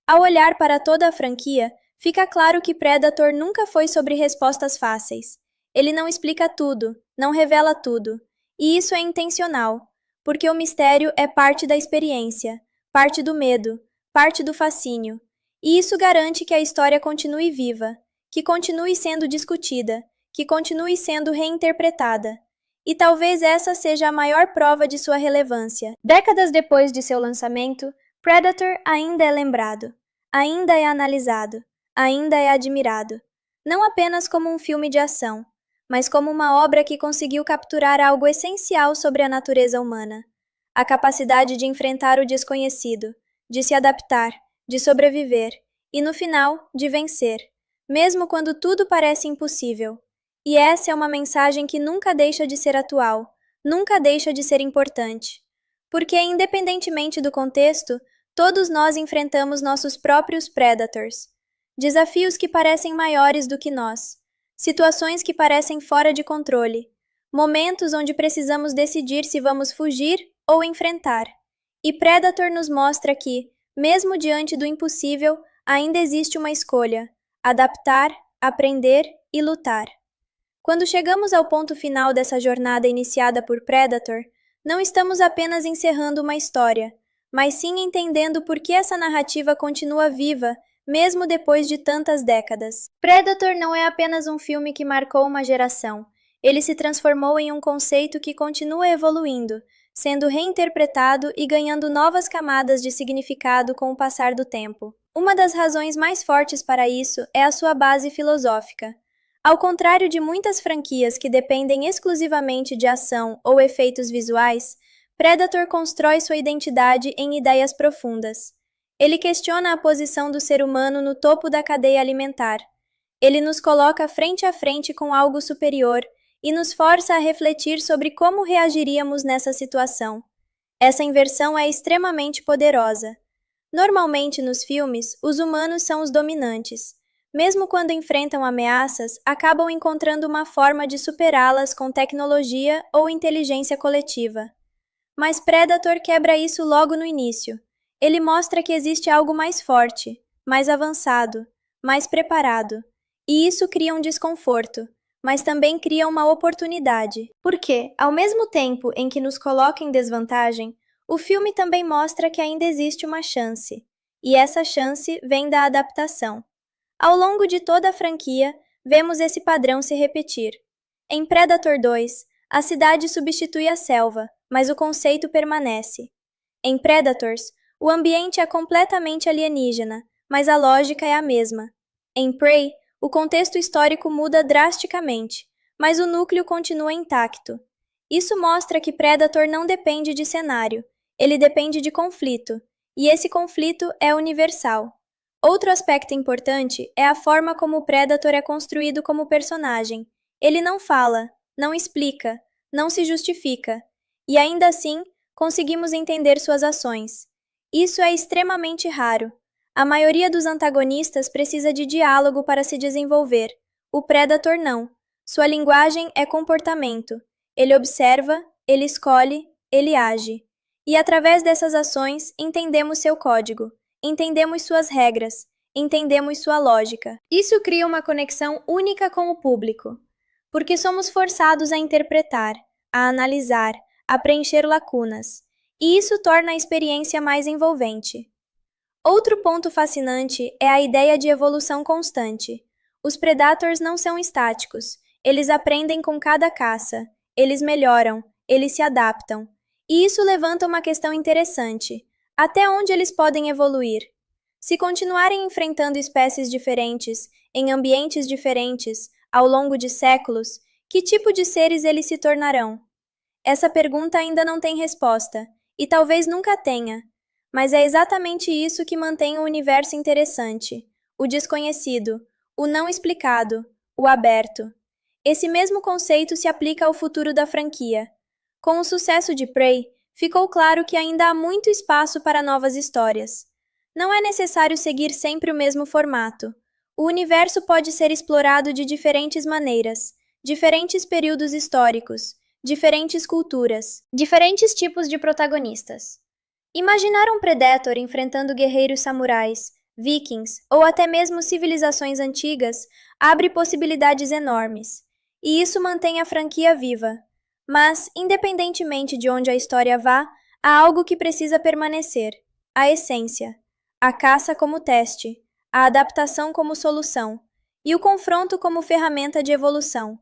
A: Ao olhar para toda a franquia, fica claro que Predator nunca foi sobre respostas fáceis. Ele não explica tudo, não revela tudo. E isso é intencional, porque o mistério é parte da experiência, parte do medo, parte do fascínio. E isso garante que a história continue viva, que continue sendo discutida, que continue sendo reinterpretada. E talvez essa seja a maior prova de sua relevância. Décadas depois de seu lançamento, Predator ainda é lembrado, ainda é analisado, ainda é admirado. Não apenas como um filme de ação, mas como uma obra que conseguiu capturar algo essencial sobre a natureza humana. A capacidade de enfrentar o desconhecido, de se adaptar, de sobreviver e, no final, de vencer, mesmo quando tudo parece impossível. E essa é uma mensagem que nunca deixa de ser atual, nunca deixa de ser importante. Porque, independentemente do contexto, todos nós enfrentamos nossos próprios predators. Desafios que parecem maiores do que nós. Situações que parecem fora de controle. Momentos onde precisamos decidir se vamos fugir ou enfrentar. E Predator nos mostra que, mesmo diante do impossível, ainda existe uma escolha: adaptar, aprender e lutar. Quando chegamos ao ponto final dessa jornada iniciada por Predator, não estamos apenas encerrando uma história, mas sim entendendo por que essa narrativa continua viva, mesmo depois de tantas décadas. Predator não é apenas um filme que marcou uma geração. Ele se transformou em um conceito que continua evoluindo, sendo reinterpretado e ganhando novas camadas de significado com o passar do tempo. Uma das razões mais fortes para isso é a sua base filosófica. Ao contrário de muitas franquias que dependem exclusivamente de ação ou efeitos visuais, Predator constrói sua identidade em ideias profundas. Ele questiona a posição do ser humano no topo da cadeia alimentar. Ele nos coloca frente a frente com algo superior e nos força a refletir sobre como reagiríamos nessa situação. Essa inversão é extremamente poderosa. Normalmente, nos filmes, os humanos são os dominantes. Mesmo quando enfrentam ameaças, acabam encontrando uma forma de superá-las com tecnologia ou inteligência coletiva. Mas Predator quebra isso logo no início. Ele mostra que existe algo mais forte, mais avançado, mais preparado. E isso cria um desconforto, mas também cria uma oportunidade. Porque, ao mesmo tempo em que nos coloca em desvantagem, o filme também mostra que ainda existe uma chance. E essa chance vem da adaptação. Ao longo de toda a franquia, vemos esse padrão se repetir. Em Predator 2, a cidade substitui a selva, mas o conceito permanece. Em Predators, o ambiente é completamente alienígena, mas a lógica é a mesma. Em Prey, o contexto histórico muda drasticamente, mas o núcleo continua intacto. Isso mostra que Predator não depende de cenário, ele depende de conflito, e esse conflito é universal. Outro aspecto importante é a forma como o Predator é construído como personagem. Ele não fala, não explica, não se justifica, e ainda assim conseguimos entender suas ações. Isso é extremamente raro. A maioria dos antagonistas precisa de diálogo para se desenvolver. O Predator não. Sua linguagem é comportamento. Ele observa, ele escolhe, ele age. E através dessas ações entendemos seu código, entendemos suas regras, entendemos sua lógica. Isso cria uma conexão única com o público, porque somos forçados a interpretar, a analisar, a preencher lacunas, e isso torna a experiência mais envolvente. Outro ponto fascinante é a ideia de evolução constante. Os Predators não são estáticos, eles aprendem com cada caça, eles melhoram, eles se adaptam. E isso levanta uma questão interessante: até onde eles podem evoluir? Se continuarem enfrentando espécies diferentes, em ambientes diferentes, ao longo de séculos, que tipo de seres eles se tornarão? Essa pergunta ainda não tem resposta, e talvez nunca tenha. Mas é exatamente isso que mantém o universo interessante: o desconhecido, o não explicado, o aberto. Esse mesmo conceito se aplica ao futuro da franquia. Com o sucesso de Prey, ficou claro que ainda há muito espaço para novas histórias. Não é necessário seguir sempre o mesmo formato. O universo pode ser explorado de diferentes maneiras, diferentes períodos históricos, diferentes culturas, diferentes tipos de protagonistas. Imaginar um Predator enfrentando guerreiros samurais, vikings ou até mesmo civilizações antigas abre possibilidades enormes, e isso mantém a franquia viva. Mas, independentemente de onde a história vá, há algo que precisa permanecer: a essência, a caça como teste, a adaptação como solução e o confronto como ferramenta de evolução.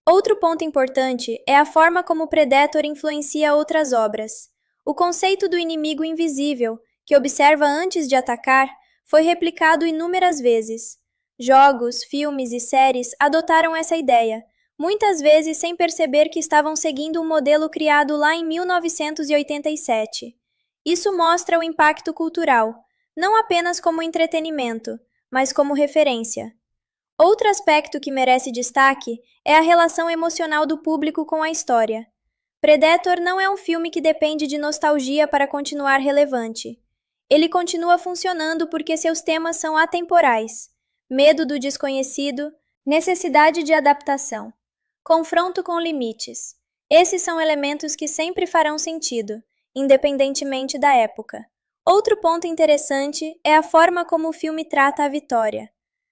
A: Outro ponto importante é a forma como o Predator influencia outras obras. O conceito do inimigo invisível, que observa antes de atacar, foi replicado inúmeras vezes. Jogos, filmes e séries adotaram essa ideia, muitas vezes sem perceber que estavam seguindo um modelo criado lá em 1987. Isso mostra o impacto cultural, não apenas como entretenimento, mas como referência. Outro aspecto que merece destaque é a relação emocional do público com a história. Predator não é um filme que depende de nostalgia para continuar relevante. Ele continua funcionando porque seus temas são atemporais: medo do desconhecido, necessidade de adaptação, confronto com limites. Esses são elementos que sempre farão sentido, independentemente da época. Outro ponto interessante é a forma como o filme trata a vitória.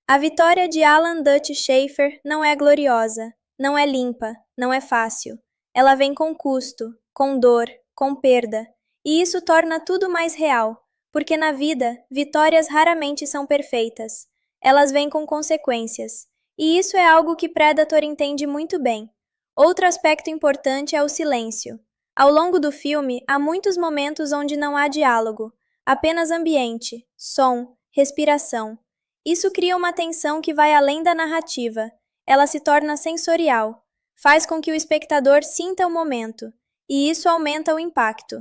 A: A vitória de Alan Dutch Schafer não é gloriosa, não é limpa, não é fácil. Ela vem com custo, com dor, com perda, e isso torna tudo mais real, porque na vida, vitórias raramente são perfeitas. Elas vêm com consequências, e isso é algo que Predator entende muito bem. Outro aspecto importante é o silêncio. Ao longo do filme, há muitos momentos onde não há diálogo, apenas ambiente, som, respiração. Isso cria uma tensão que vai além da narrativa. Ela se torna sensorial, faz com que o espectador sinta o momento, e isso aumenta o impacto.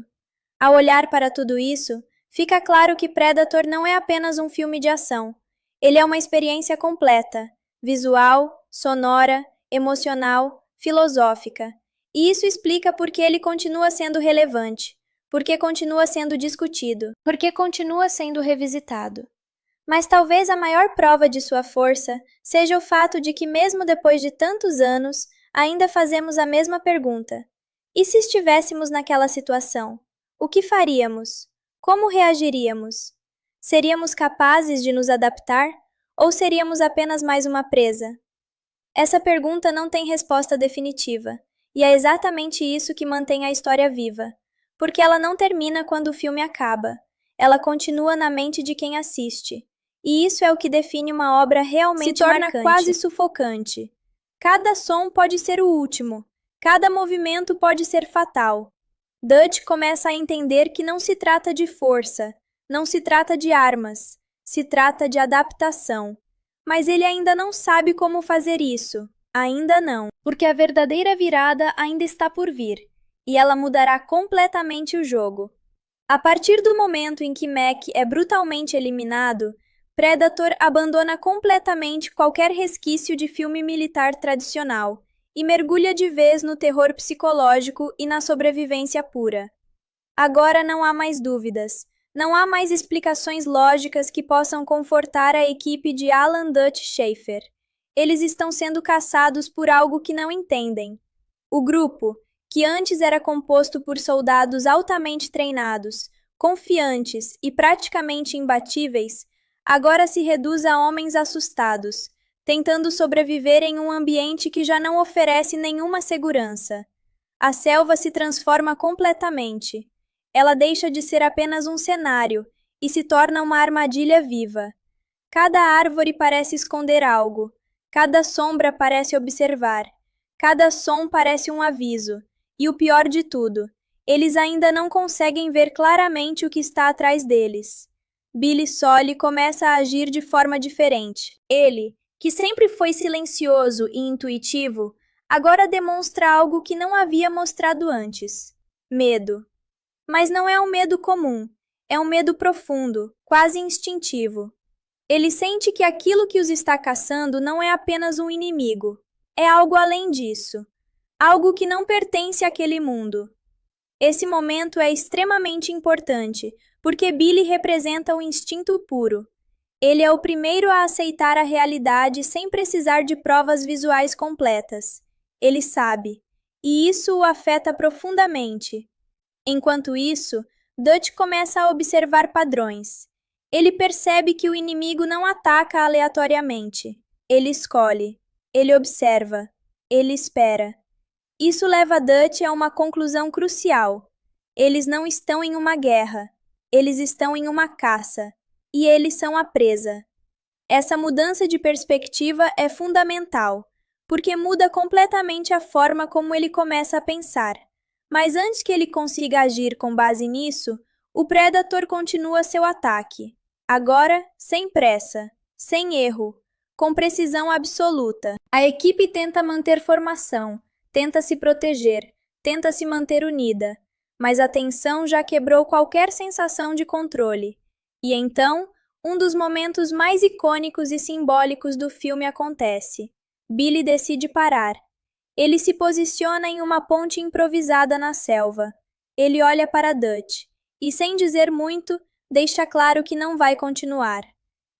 A: Ao olhar para tudo isso, fica claro que Predator não é apenas um filme de ação. Ele é uma experiência completa, visual, sonora, emocional, filosófica. E isso explica por que ele continua sendo relevante, por que continua sendo discutido, por que continua sendo revisitado. Mas talvez a maior prova de sua força seja o fato de que, mesmo depois de tantos anos, ainda fazemos a mesma pergunta: e se estivéssemos naquela situação? O que faríamos? Como reagiríamos? Seríamos capazes de nos adaptar? Ou seríamos apenas mais uma presa? Essa pergunta não tem resposta definitiva, e é exatamente isso que mantém a história viva, porque ela não termina quando o filme acaba, ela continua na mente de quem assiste. E isso é o que define uma obra realmente marcante. Se torna quase sufocante. Cada som pode ser o último. Cada movimento pode ser fatal. Dutch começa a entender que não se trata de força, não se trata de armas, se trata de adaptação. Mas ele ainda não sabe como fazer isso. Ainda não. Porque a verdadeira virada ainda está por vir. E ela mudará completamente o jogo. A partir do momento em que Mac é brutalmente eliminado, Predator abandona completamente qualquer resquício de filme militar tradicional e mergulha de vez no terror psicológico e na sobrevivência pura. Agora não há mais dúvidas, não há mais explicações lógicas que possam confortar a equipe de Alan Dutch Schafer. Eles estão sendo caçados por algo que não entendem. O grupo, que antes era composto por soldados altamente treinados, confiantes e praticamente imbatíveis, agora se reduz a homens assustados, tentando sobreviver em um ambiente que já não oferece nenhuma segurança. A selva se transforma completamente. Ela deixa de ser apenas um cenário e se torna uma armadilha viva. Cada árvore parece esconder algo, cada sombra parece observar, cada som parece um aviso, e o pior de tudo, eles ainda não conseguem ver claramente o que está atrás deles. Billy Solly começa a agir de forma diferente. Ele, que sempre foi silencioso e intuitivo, agora demonstra algo que não havia mostrado antes: medo. Mas não é um medo comum, é um medo profundo, quase instintivo. Ele sente que aquilo que os está caçando não é apenas um inimigo, É algo além disso. Algo que não pertence àquele mundo. Esse momento é extremamente importante, porque Billy representa o instinto puro. Ele é o primeiro a aceitar a realidade sem precisar de provas visuais completas. Ele sabe, e isso o afeta profundamente. Enquanto isso, Dutch começa a observar padrões. Ele percebe que o inimigo não ataca aleatoriamente. Ele escolhe, ele observa, ele espera. Isso leva Dutch a uma conclusão crucial. Eles não estão em uma guerra, eles estão em uma caça, e eles são a presa. Essa mudança de perspectiva é fundamental, porque muda completamente a forma como ele começa a pensar. Mas antes que ele consiga agir com base nisso, o Predator continua seu ataque. Agora, sem pressa, sem erro, com precisão absoluta. A equipe tenta manter formação, tenta se proteger, tenta se manter unida, mas a tensão já quebrou qualquer sensação de controle. E então, um dos momentos mais icônicos e simbólicos do filme acontece. Billy decide parar. Ele se posiciona em uma ponte improvisada na selva. Ele olha para Dutch e, sem dizer muito, deixa claro que não vai continuar.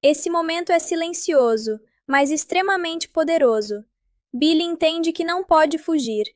A: Esse momento é silencioso, mas extremamente poderoso. Billy entende que não pode fugir.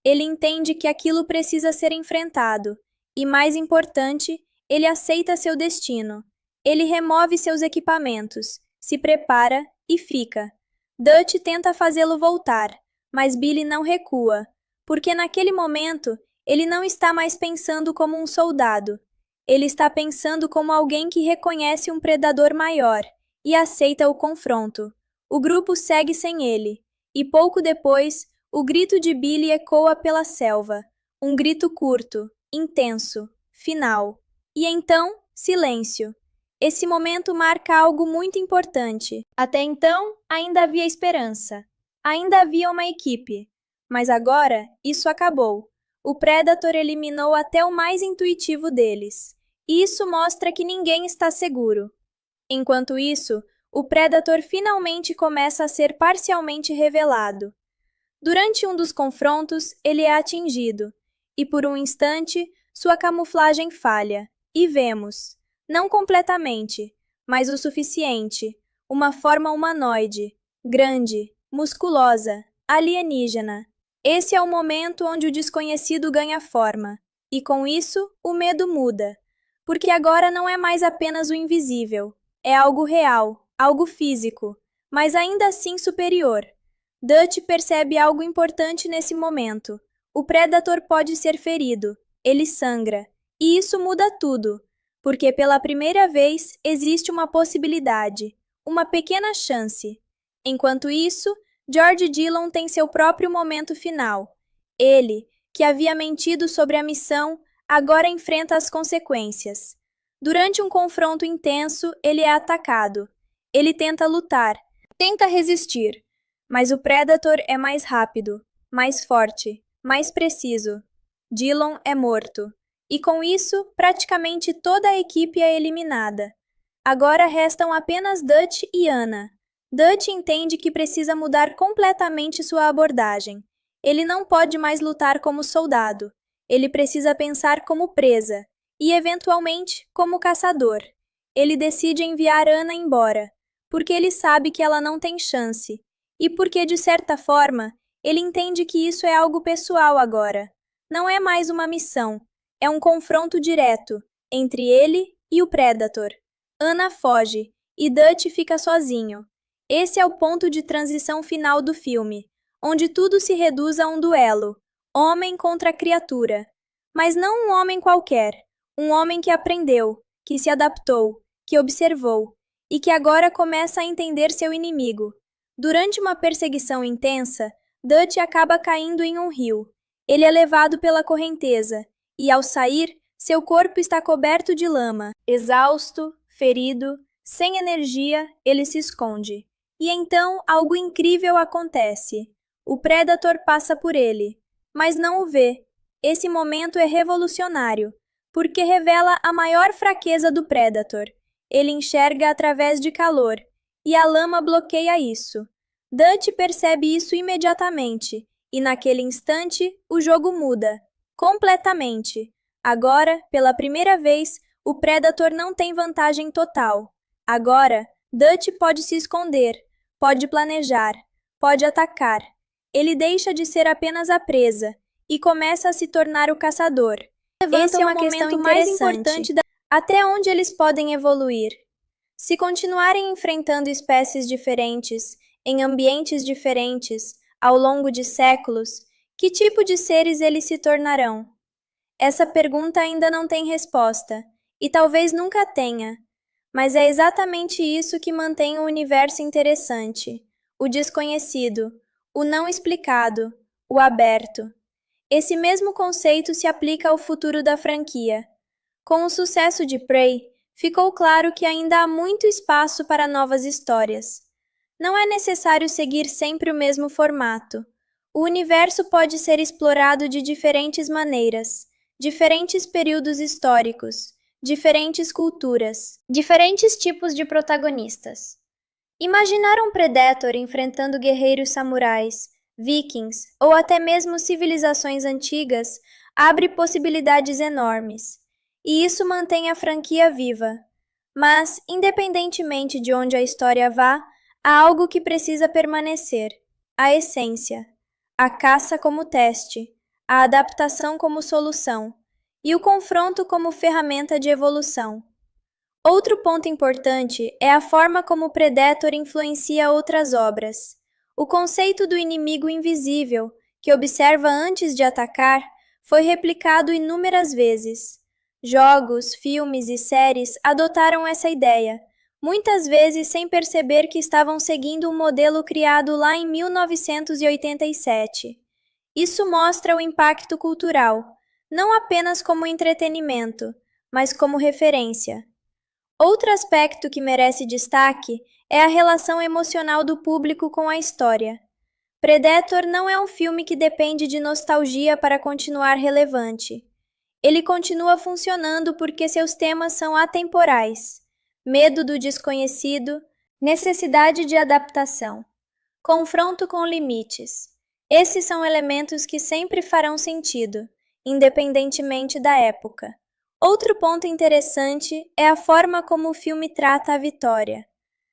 A: Ele entende que aquilo precisa ser enfrentado. E, mais importante, ele aceita seu destino. Ele remove seus equipamentos, se prepara e fica. Dutch tenta fazê-lo voltar, mas Billy não recua, porque naquele momento ele não está mais pensando como um soldado. Ele está pensando como alguém que reconhece um predador maior e aceita o confronto. O grupo segue sem ele, e pouco depois, o grito de Billy ecoa pela selva. Um grito curto, intenso, final. E então, silêncio. Esse momento marca algo muito importante. Até então, ainda havia esperança. Ainda havia uma equipe. Mas agora, isso acabou. O Predator eliminou até o mais intuitivo deles. E isso mostra que ninguém está seguro. Enquanto isso, o Predator finalmente começa a ser parcialmente revelado. Durante um dos confrontos, ele é atingido. E por um instante, sua camuflagem falha. E vemos, não completamente, mas o suficiente, uma forma humanoide, grande, musculosa, alienígena. Esse é o momento onde o desconhecido ganha forma. E com isso, o medo muda. Porque agora não é mais apenas o invisível. É algo real, algo físico, mas ainda assim superior. Dutch percebe algo importante nesse momento. O Predator pode ser ferido. Ele sangra. E isso muda tudo. Porque pela primeira vez existe uma possibilidade, uma pequena chance. Enquanto isso, George Dillon tem seu próprio momento final. Ele, que havia mentido sobre a missão, agora enfrenta as consequências. Durante um confronto intenso, ele é atacado. Ele tenta lutar, tenta resistir, mas o Predator é mais rápido, mais forte, mais preciso. Dillon é morto. E com isso, praticamente toda a equipe é eliminada. Agora restam apenas Dutch e Anna. Dutch entende que precisa mudar completamente sua abordagem. Ele não pode mais lutar como soldado. Ele precisa pensar como presa e, eventualmente, como caçador. Ele decide enviar Anna embora, porque ele sabe que ela não tem chance, e porque, de certa forma, ele entende que isso é algo pessoal agora. Não é mais uma missão. É um confronto direto entre ele e o Predator. Anna foge e Dutch fica sozinho. Esse é o ponto de transição final do filme, onde tudo se reduz a um duelo, homem contra criatura. Mas não um homem qualquer, um homem que aprendeu, que se adaptou, que observou e que agora começa a entender seu inimigo. Durante uma perseguição intensa, Dutch acaba caindo em um rio. Ele é levado pela correnteza. E ao sair, seu corpo está coberto de lama. Exausto, ferido, sem energia, ele se esconde. E então algo incrível acontece. O Predator passa por ele, mas não o vê. Esse momento é revolucionário, porque revela a maior fraqueza do Predator. Ele enxerga através de calor, e a lama bloqueia isso. Dutch percebe isso imediatamente, e naquele instante o jogo muda. Completamente. Agora, pela primeira vez, o Predator não tem vantagem total. Agora, Dutch pode se esconder, pode planejar, pode atacar. Ele deixa de ser apenas a presa e começa a se tornar o caçador. Esse é o momento mais importante até onde eles podem evoluir. Se continuarem enfrentando espécies diferentes, em ambientes diferentes, ao longo de séculos, que tipo de seres eles se tornarão? Essa pergunta ainda não tem resposta, e talvez nunca tenha, mas é exatamente isso que mantém o universo interessante, o desconhecido, o não explicado, o aberto. Esse mesmo conceito se aplica ao futuro da franquia. Com o sucesso de Prey, ficou claro que ainda há muito espaço para novas histórias. Não é necessário seguir sempre o mesmo formato. O universo pode ser explorado de diferentes maneiras, diferentes períodos históricos, diferentes culturas, diferentes tipos de protagonistas. Imaginar um Predator enfrentando guerreiros samurais, vikings ou até mesmo civilizações antigas abre possibilidades enormes, e isso mantém a franquia viva. Mas, independentemente de onde a história vá, há algo que precisa permanecer: a essência, a caça como teste, a adaptação como solução e o confronto como ferramenta de evolução. Outro ponto importante é a forma como o Predator influencia outras obras. O conceito do inimigo invisível, que observa antes de atacar, foi replicado inúmeras vezes. Jogos, filmes e séries adotaram essa ideia, muitas vezes sem perceber que estavam seguindo um modelo criado lá em 1987. Isso mostra o impacto cultural, não apenas como entretenimento, mas como referência. Outro aspecto que merece destaque é a relação emocional do público com a história. Predator não é um filme que depende de nostalgia para continuar relevante. Ele continua funcionando porque seus temas são atemporais: medo do desconhecido, necessidade de adaptação, confronto com limites. Esses são elementos que sempre farão sentido, independentemente da época. Outro ponto interessante é a forma como o filme trata a vitória.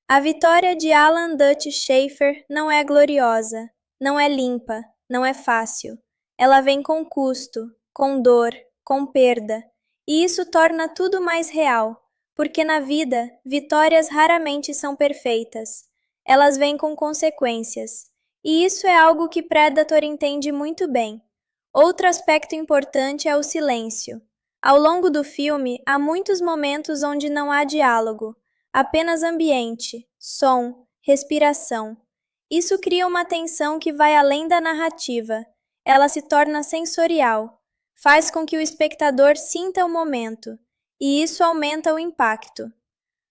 A: A vitória de Alan Dutch Schafer não é gloriosa, não é limpa, não é fácil. Ela vem com custo, com dor, com perda, e isso torna tudo mais real, porque na vida, vitórias raramente são perfeitas. Elas vêm com consequências, e isso é algo que Predator entende muito bem. Outro aspecto importante é o silêncio. Ao longo do filme, há muitos momentos onde não há diálogo, apenas ambiente, som, respiração. Isso cria uma tensão que vai além da narrativa. Ela se torna sensorial, faz com que o espectador sinta o momento, e isso aumenta o impacto.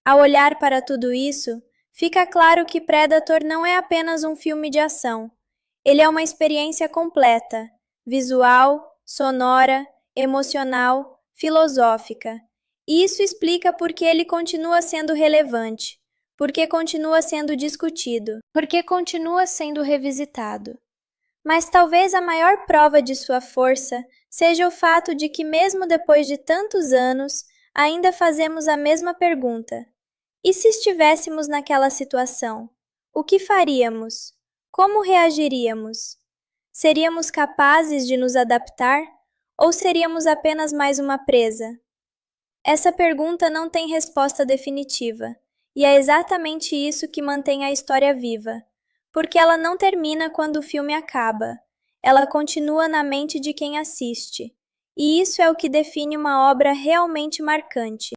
A: Ao olhar para tudo isso, fica claro que Predator não é apenas um filme de ação. Ele é uma experiência completa, visual, sonora, emocional, filosófica. E isso explica por que ele continua sendo relevante, porque continua sendo discutido, porque continua sendo revisitado. Mas talvez a maior prova de sua força seja o fato de que, mesmo depois de tantos anos, ainda fazemos a mesma pergunta: e se estivéssemos naquela situação? O que faríamos? Como reagiríamos? Seríamos capazes de nos adaptar? Ou seríamos apenas mais uma presa? Essa pergunta não tem resposta definitiva, e é exatamente isso que mantém a história viva, porque ela não termina quando o filme acaba, ela continua na mente de quem assiste, e isso é o que define uma obra realmente marcante.